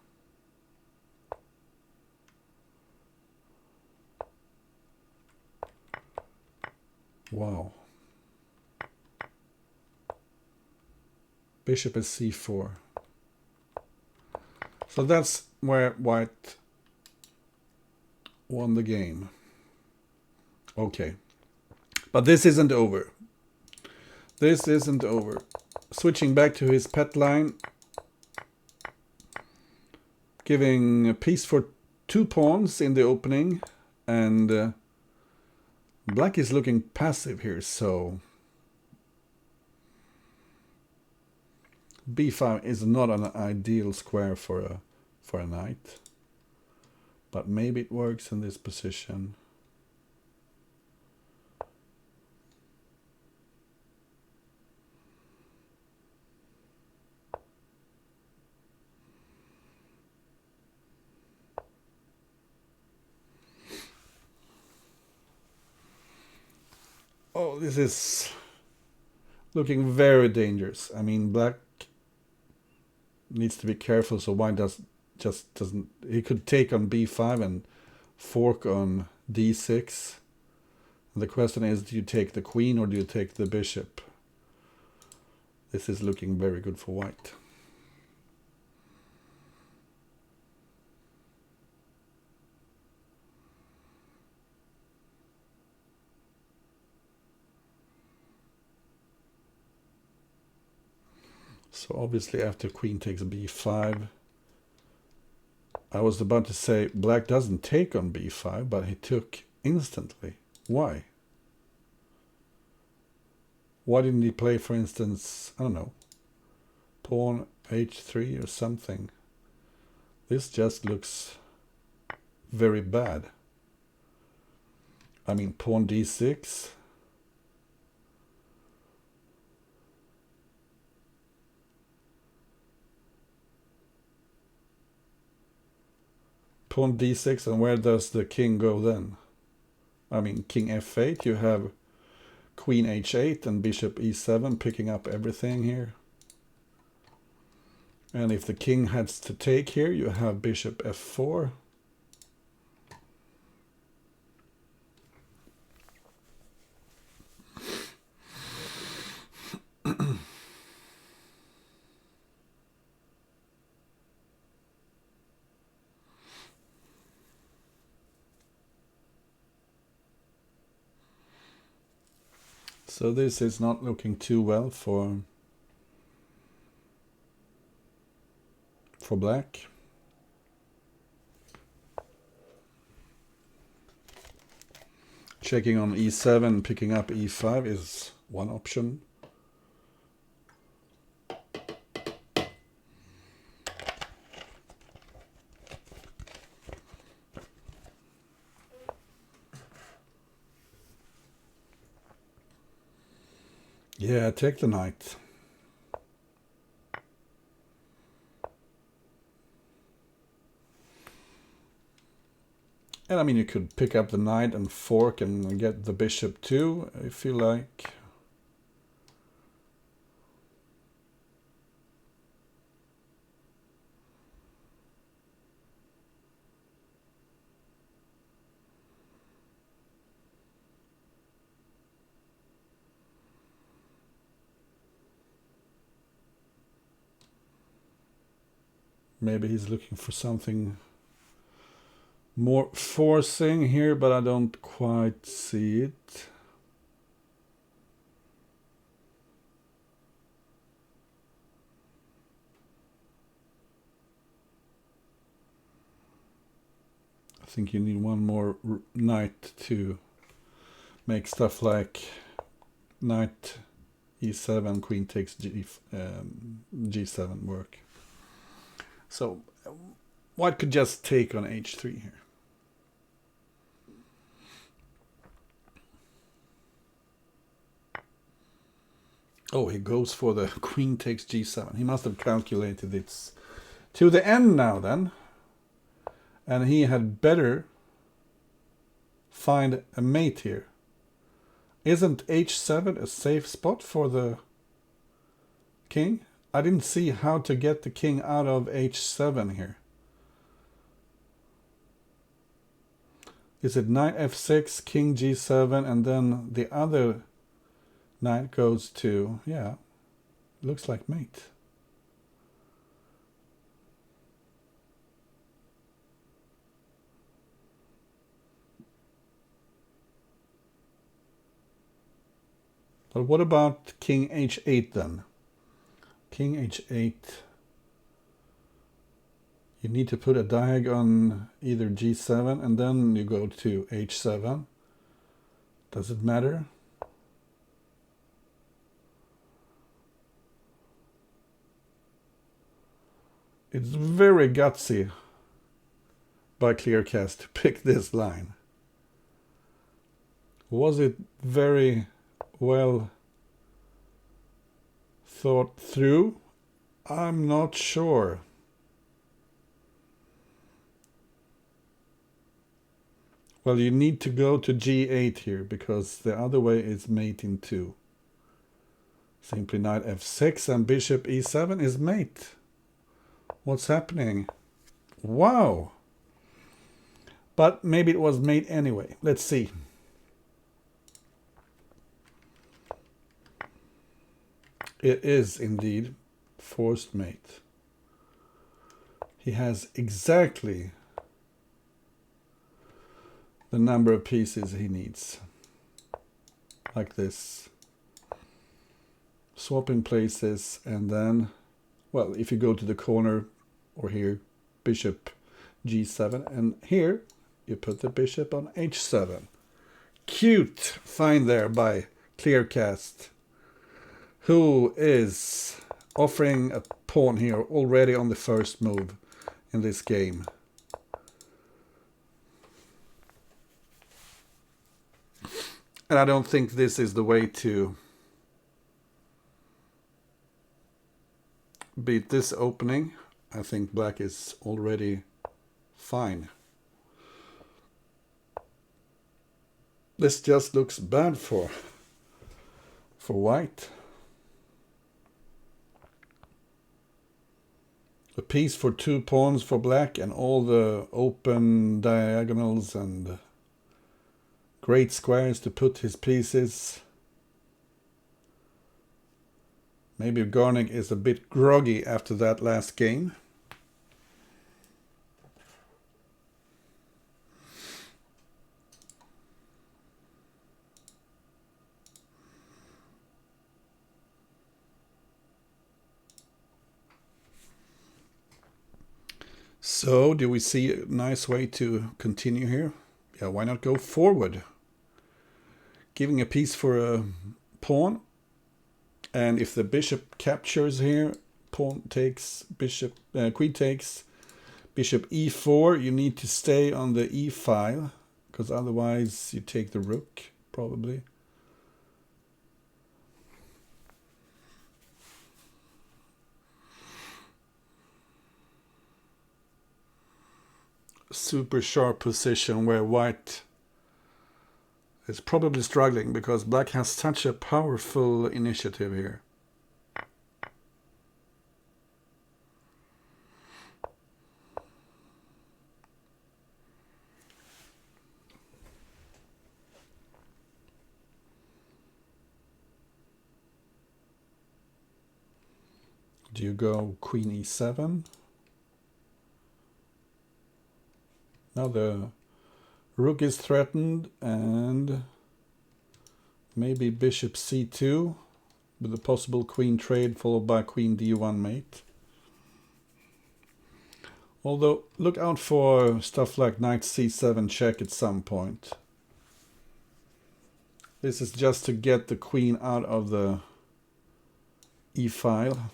Wow. Bishop is c4. So that's where white won the game. Okay. But this isn't over. This isn't over. Switching back to his pet line. Giving a piece for 2 pawns in the opening. And black is looking passive here, so b5 is not an ideal square for a knight. But maybe it works in this position. Oh, this is looking very dangerous. I mean, black needs to be careful so white doesn't. He could take on b5 and fork on d6. And the question is, do you take the queen or do you take the bishop? This is looking very good for white. So obviously after queen takes b5, I was about to say black doesn't take on b5, but he took instantly. Why? Why didn't he play, for instance, I don't know, pawn h3 or something? This just looks very bad. I mean, pawn d6. Pawn d6, and where does the king go then? I mean, king f8, you have queen h8 and bishop e7 picking up everything here. And if the king has to take here, you have bishop f4. So this is not looking too well for black. Checking on e7, picking up e5 is one option. Yeah, take the knight. And I mean, you could pick up the knight and fork and get the bishop too, if you like. Maybe he's looking for something more forcing here, but I don't quite see it. I think you need one more knight to make stuff like knight e7, queen takes g7 work. So white could just take on h3 here. Oh, he goes for the queen takes g7. He must have calculated it to the end now then. And he had better find a mate here. Isn't h7 a safe spot for the king? I didn't see how to get the king out of h7 here. Is it knight f6, king g7, and then the other knight goes to, yeah, looks like mate. But what about king h8 then? King h8. You need to put a diag on either g7 and then you go to h7. Does it matter? It's very gutsy by Kleerkast to pick this line. Was it very well thought through? I'm not sure. Well, you need to go to g8 here because the other way is mate in 2. Simply knight f6 and bishop e7 is mate. What's happening? Wow! But maybe it was mate anyway. Let's see. It is indeed forced mate. He has exactly the number of pieces he needs. Like this. Swapping places and then, well, if you go to the corner or here, bishop g7, and here you put the bishop on h7. Cute find there by Kleerkast, who is offering a pawn here already on the first move in this game. And I don't think this is the way to beat this opening. I think black is already fine. This just looks bad for white. A piece for 2 pawns for black and all the open diagonals and great squares to put his pieces. Maybe Garnek is a bit groggy after that last game. So, do we see a nice way to continue here? Yeah, why not go forward? Giving a piece for a pawn. And if the bishop captures here, pawn takes, bishop, queen takes, bishop e4, you need to stay on the e file, because otherwise you take the rook, probably. Super sharp position where white is probably struggling because black has such a powerful initiative here. Do you go queen e7? Now the rook is threatened and maybe bishop c2 with a possible queen trade followed by queen d1 mate. Although look out for stuff like knight c7 check at some point. This is just to get the queen out of the e file.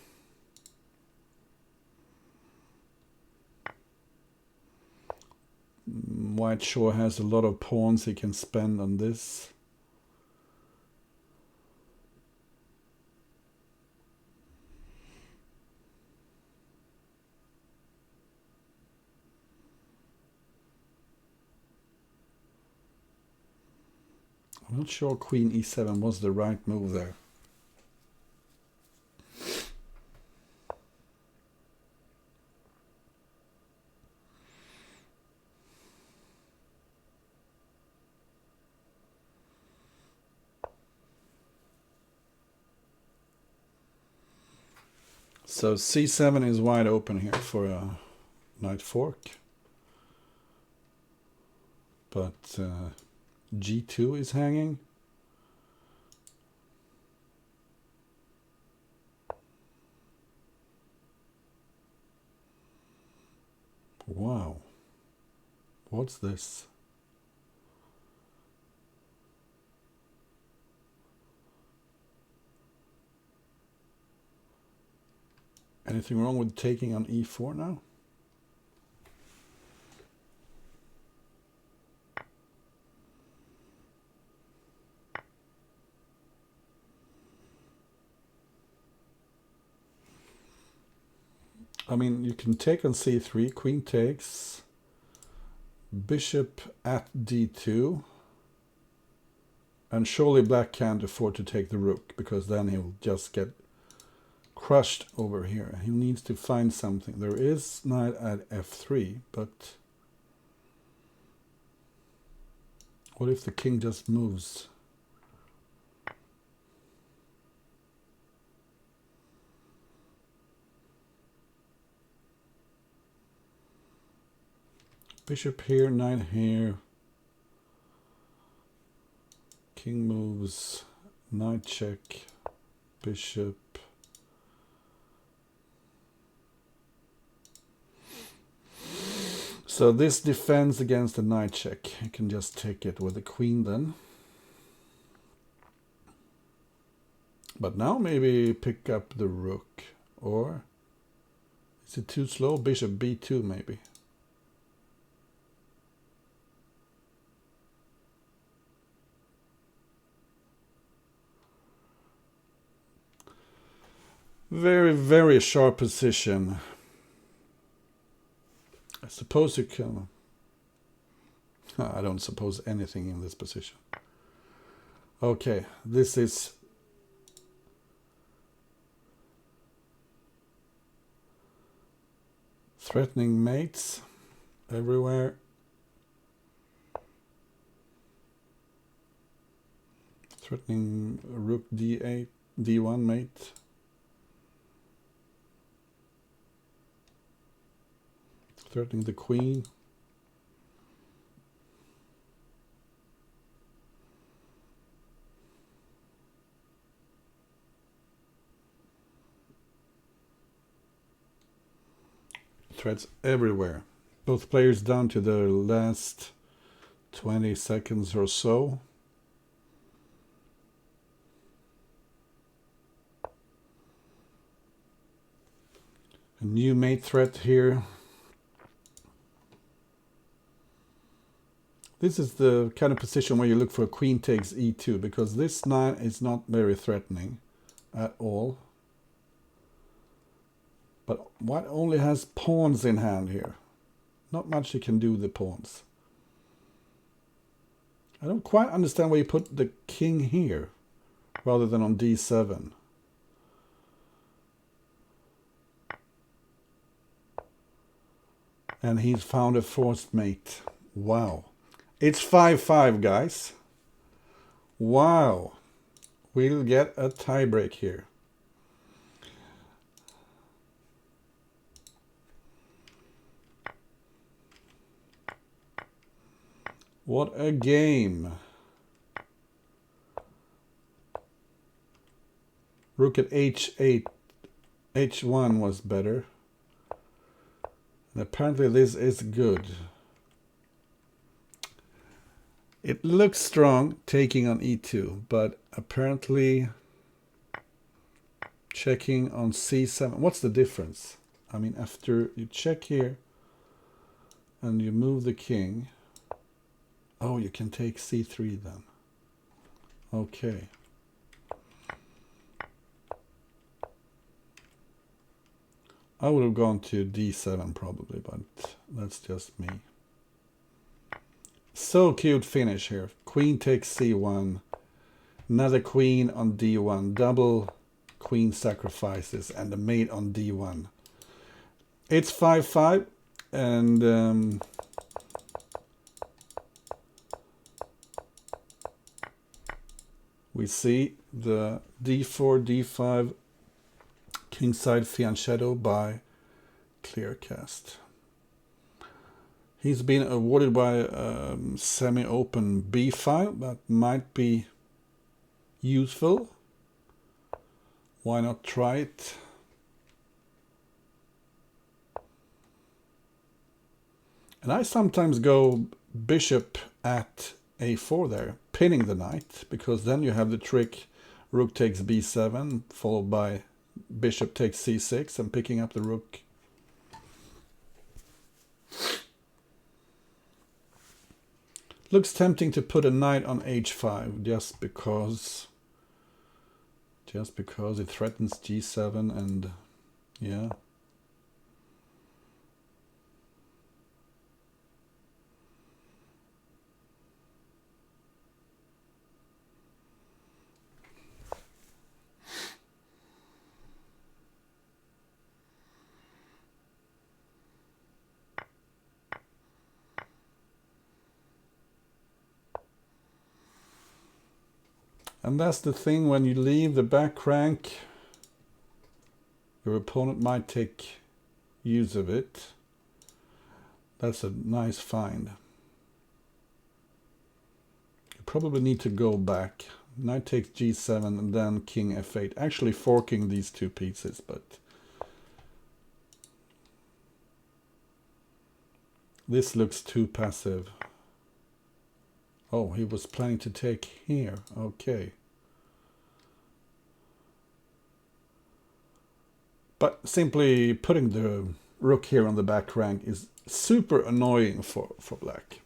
White sure has a lot of pawns he can spend on this. I'm not sure queen e7 was the right move there. So c7 is wide open here for a knight fork. But g2 is hanging. Wow. What's this? Anything wrong with taking on e4 now? I mean, you can take on c3, queen takes, bishop at d2, and surely black can't afford to take the rook, because then he'll just get crushed over here. He needs to find something. There is knight at f3, but what if the king just moves? Bishop here, knight here. King moves, knight check, bishop. So this defends against the knight check. You can just take it with the queen then. But now maybe pick up the rook. Or is it too slow? Bishop b2 maybe. Very, very sharp position. I suppose you can... I don't suppose anything in this position. Okay, this is... threatening mates everywhere. Threatening rook d8, d1 mate. Threatening the queen. Threats everywhere. Both players down to their last 20 seconds or so. A new mate threat here. This is the kind of position where you look for queen takes e2, because this knight is not very threatening at all. But white only has pawns in hand here. Not much you can do with the pawns. I don't quite understand why you put the king here rather than on d7. And he's found a forced mate. Wow. It's 5-5, guys. Wow. We'll get a tiebreak here. What a game. Rook at h8. h1 was better. And apparently this is good. It looks strong taking on e2, but apparently checking on c7. What's the difference? I mean, after you check here and you move the king. Oh, you can take c3 then. Okay. I would have gone to d7 probably, but that's just me. So cute finish here. Queen takes c1. Another queen on d1. Double queen sacrifices and a mate on d1. It's 5-5 and we see the d4, d5 kingside fianchetto by Kleerkast. He's been awarded by semi-open B file that might be useful. Why not try it? And I sometimes go bishop at a4 there, pinning the knight, because then you have the trick rook takes b7, followed by bishop takes c6 and picking up the rook. Looks tempting to put a knight on h5 just because it threatens g7 and yeah. And that's the thing, when you leave the back rank, your opponent might take use of it. That's a nice find. You probably need to go back. Knight takes g7 and then king f8. Actually forking these two pieces, but this looks too passive. Oh, he was planning to take here. Okay. But simply putting the rook here on the back rank is super annoying for black.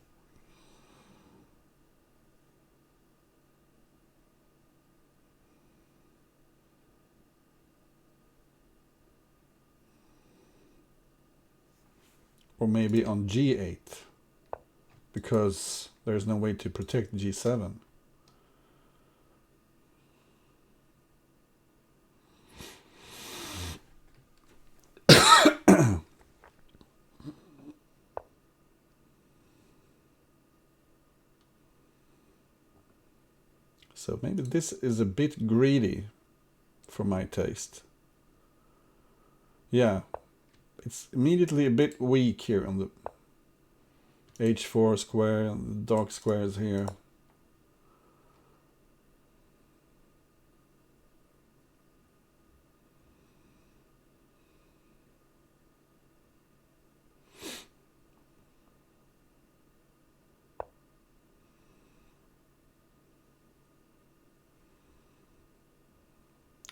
Or maybe on g8, because there's no way to protect g7. So maybe this is a bit greedy for my taste. Yeah, it's immediately a bit weak here on the h4 square and the dark squares here.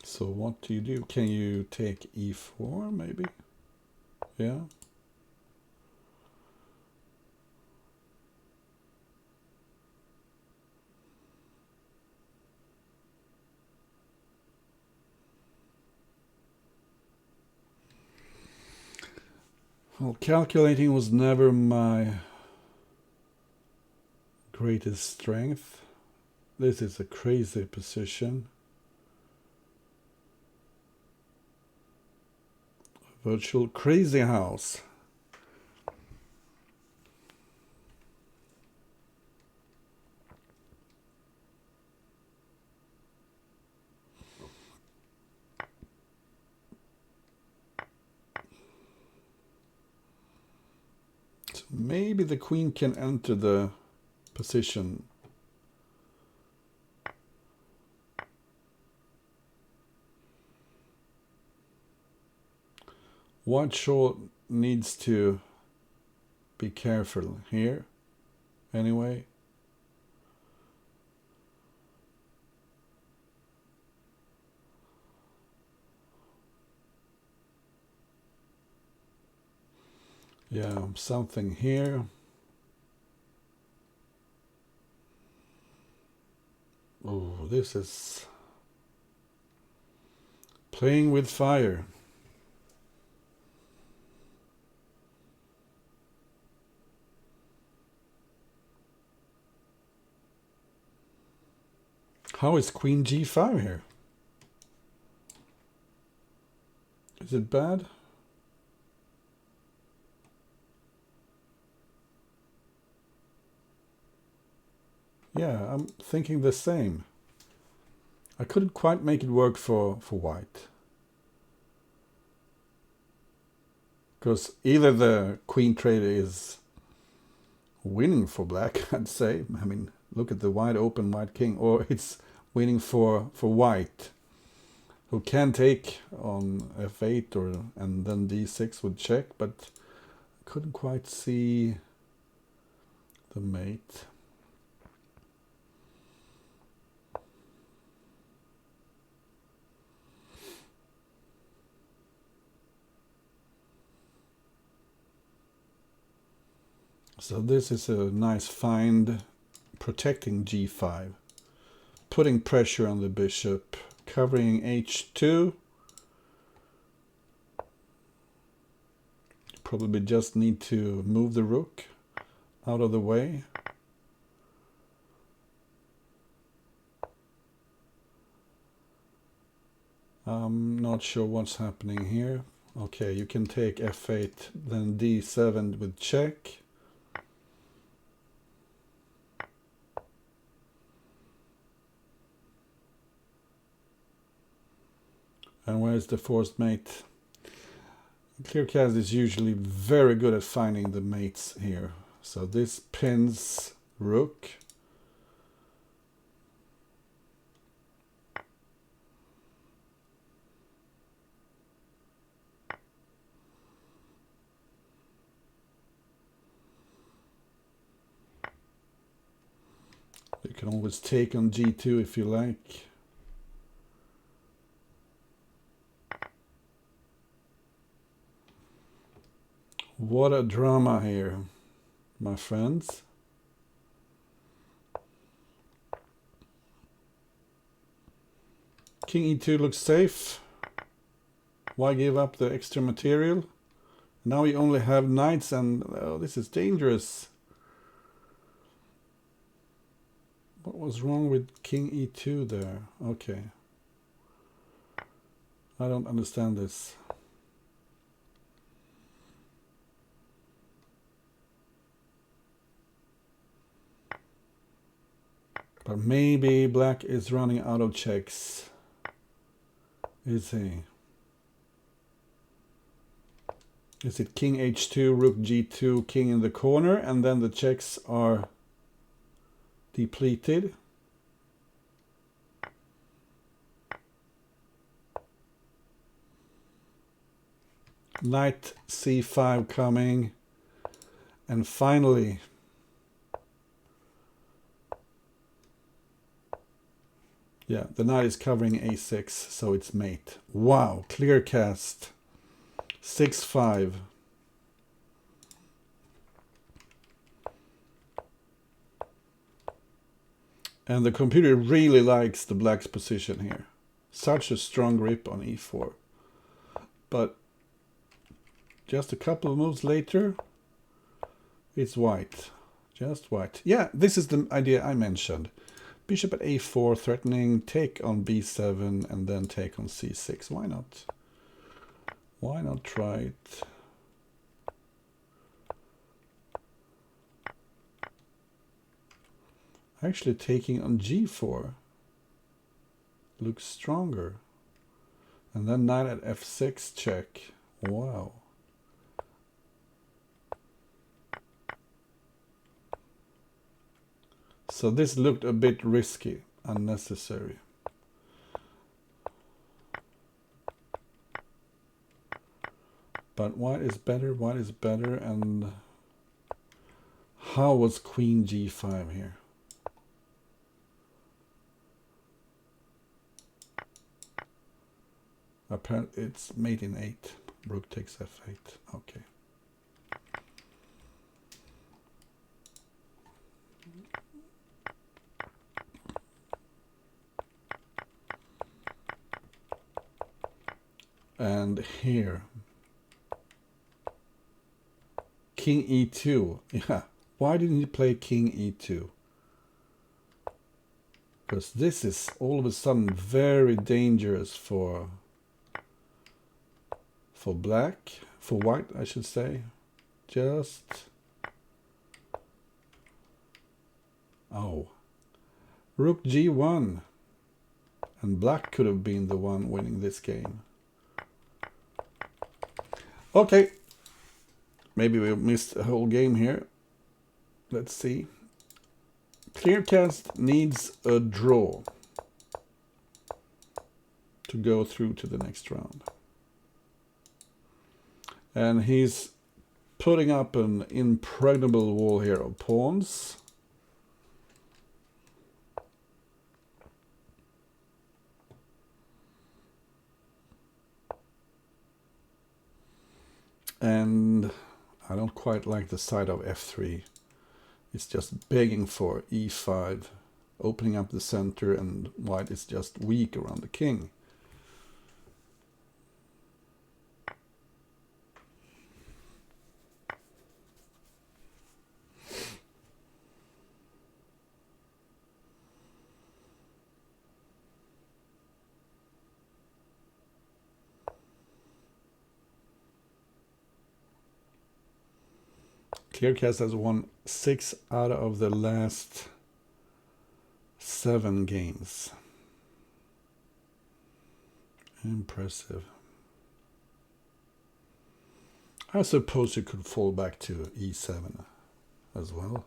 So what do you do? Can you take e4 maybe? Yeah. Well, calculating was never my greatest strength. This is a crazy position. Virtual crazy house. So maybe the queen can enter the position. White short needs to be careful here, anyway. Yeah, something here. Oh, this is playing with fire. How is queen g5 here? Is it bad? Yeah, I'm thinking the same. I couldn't quite make it work for white. Because either the queen trade is winning for black, I'd say. I mean, look at the wide open white king, or it's winning for white, who can take on f8 and then d6 would check, but couldn't quite see the mate. So this is a nice find, protecting g5, putting pressure on the bishop, covering h2. Probably just need to move the rook out of the way. I'm not sure what's happening here. Okay, you can take f8, then d7 with check. And where's the forced mate? Kleerkast is usually very good at finding the mates here. So this pins rook. You can always take on g2 if you like. What a drama here, my friends. King e2 looks safe. Why give up the extra material? Now we only have knights and oh, this is dangerous. What was wrong with king e2 there? Okay. I don't understand this. But maybe black is running out of checks. Is he? Is it king h2, rook g2, king in the corner, and then the checks are depleted? Knight c5 coming, and finally yeah, the knight is covering a6, so it's mate. Wow, Kleerkast 6-5. And the computer really likes the black's position here. Such a strong grip on e4. But just a couple of moves later, it's white. Just white. Yeah, this is the idea I mentioned. Bishop at a4, threatening, take on b7, and then take on c6. Why not? Why not try it? Actually, taking on g4 looks stronger. And then knight at f6 check. Wow. So this looked a bit risky, unnecessary. But white is better, and how was queen g5 here? Apparently it's mate in 8. Rook takes f8. Okay. And here, king e2. Yeah, why didn't he play king e2? Because this is all of a sudden very dangerous for black, for white, I should say. Just, oh, rook g1, and black could have been the one winning this game. Okay, maybe we missed a whole game here. Let's see. Kleerkast needs a draw to go through to the next round. And he's putting up an impregnable wall here of pawns. And I don't quite like the side of f3. It's just begging for e5, opening up the center, and white is just weak around the king. Kleerkast has won 6 out of the last 7 games. Impressive. I suppose you could fall back to e7 as well.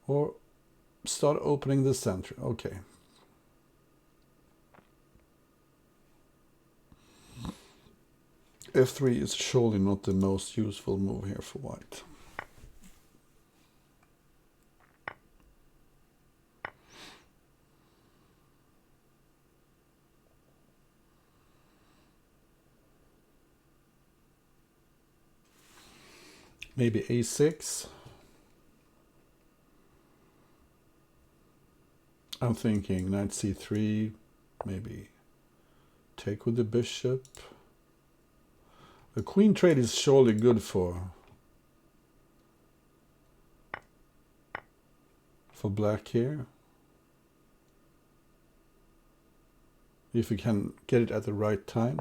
Or start opening the center. Okay. f3 is surely not the most useful move here for white. Maybe a6. I'm thinking knight c3, maybe take with the bishop. The queen trade is surely good for black here. If we can get it at the right time.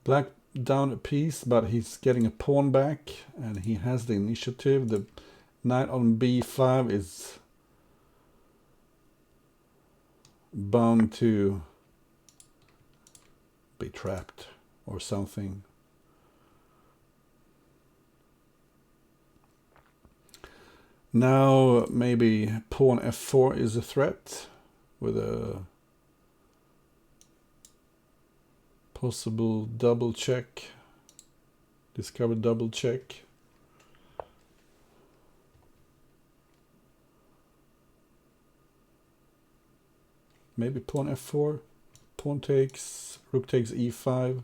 Black down a piece, but he's getting a pawn back, and he has the initiative. The knight on b5 is bound to be trapped or something. Now maybe pawn f4 is a threat with a possible double check, discovered double check. Maybe pawn f4, pawn takes, rook takes e5.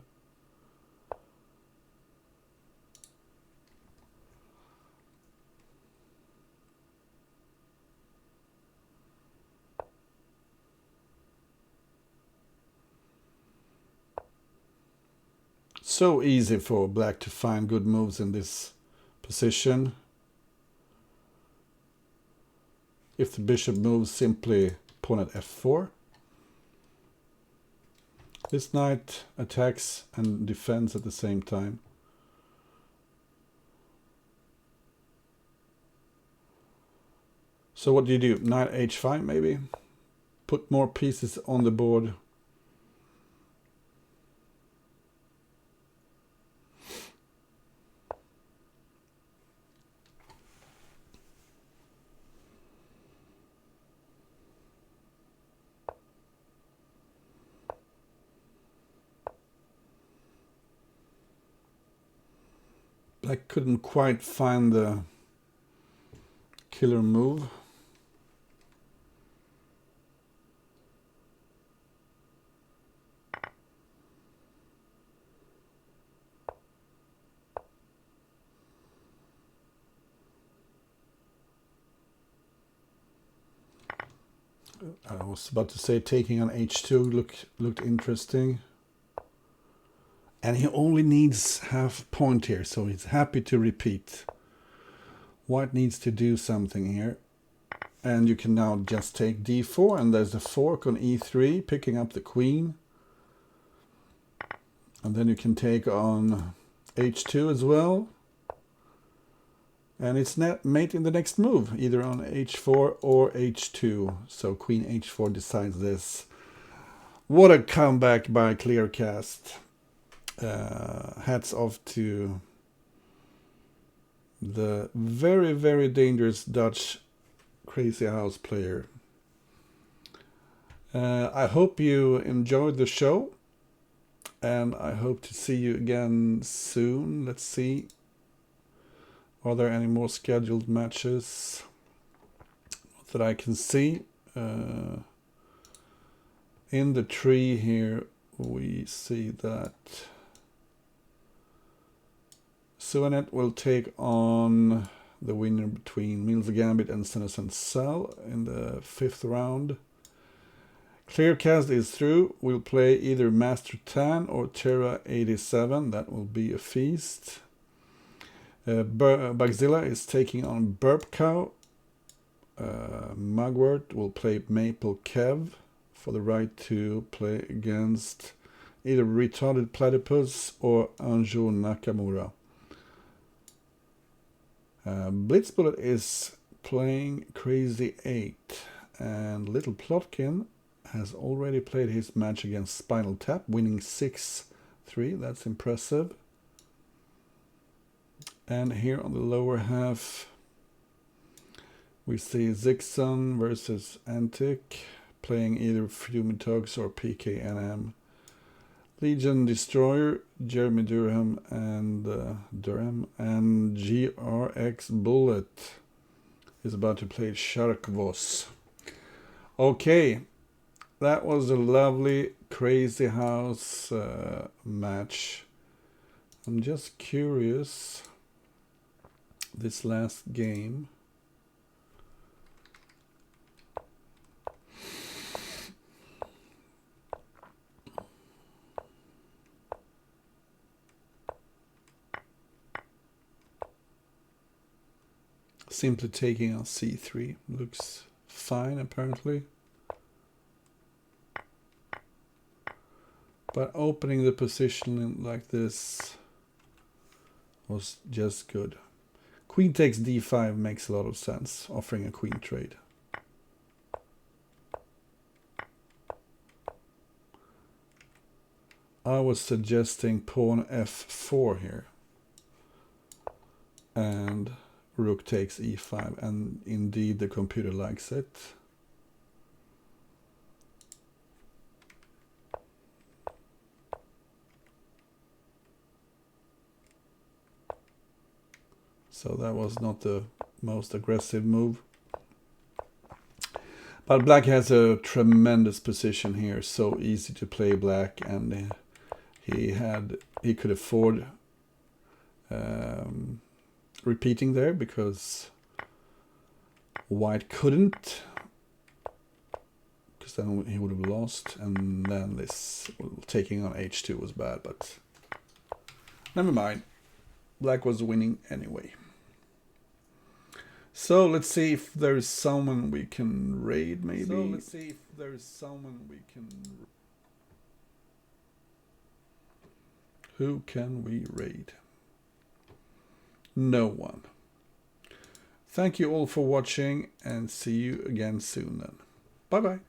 So easy for black to find good moves in this position. If the bishop moves, simply pawn at f4. This knight attacks and defends at the same time. So what do you do? Knight h5 maybe? Put more pieces on the board. Black couldn't quite find the killer move. I was about to say taking on h2 looked interesting. And he only needs half point here, so he's happy to repeat. White needs to do something here. And you can now just take d4, and there's a fork on e3, picking up the queen. And then you can take on h2 as well. And it's mate in the next move, either on h4 or h2. So queen h4 decides this. What a comeback by Kleerkast. Hats off to the very, very dangerous Dutch Crazy House player. I hope you enjoyed the show, and I hope to see you again soon. Let's see. Are there any more scheduled matches that I can see? In the tree here, we see that Suanet will take on the winner between Mills Gambit and Senescent Cell in the 5th round. Kleerkast is through. We'll play either Master Tan or Terra 87. That will be a feast. Bugzilla is taking on Burp Cow. Mugwort will play Maple Kev for the right to play against either Retarded Platypus or Anjo Nakamura. Blitzbullet is playing Crazy 8, and Little Plotkin has already played his match against Spinal Tap, winning 6-3. That's impressive. And here on the lower half, we see Zixon versus Antic, playing either Fumitogs or PKNM. Legion Destroyer, Jeremy Durham and GRX Bullet is about to play Sharkvoss. Okay, that was a lovely Crazy House match. I'm just curious, this last game. Simply taking on C3 looks fine apparently. But opening the position like this was just good. Queen takes D5 makes a lot of sense, offering a queen trade. I was suggesting pawn F4 here. And rook takes E5, and indeed the computer likes it. So that was not the most aggressive move. But black has a tremendous position here, so easy to play black, and he could afford repeating there because white couldn't, because then he would have lost, and then this taking on H2 was bad, but never mind. Black was winning anyway. So let's see if there's someone we can raid, maybe. Who can we raid? No one. Thank you all for watching, and see you again soon then. Bye bye.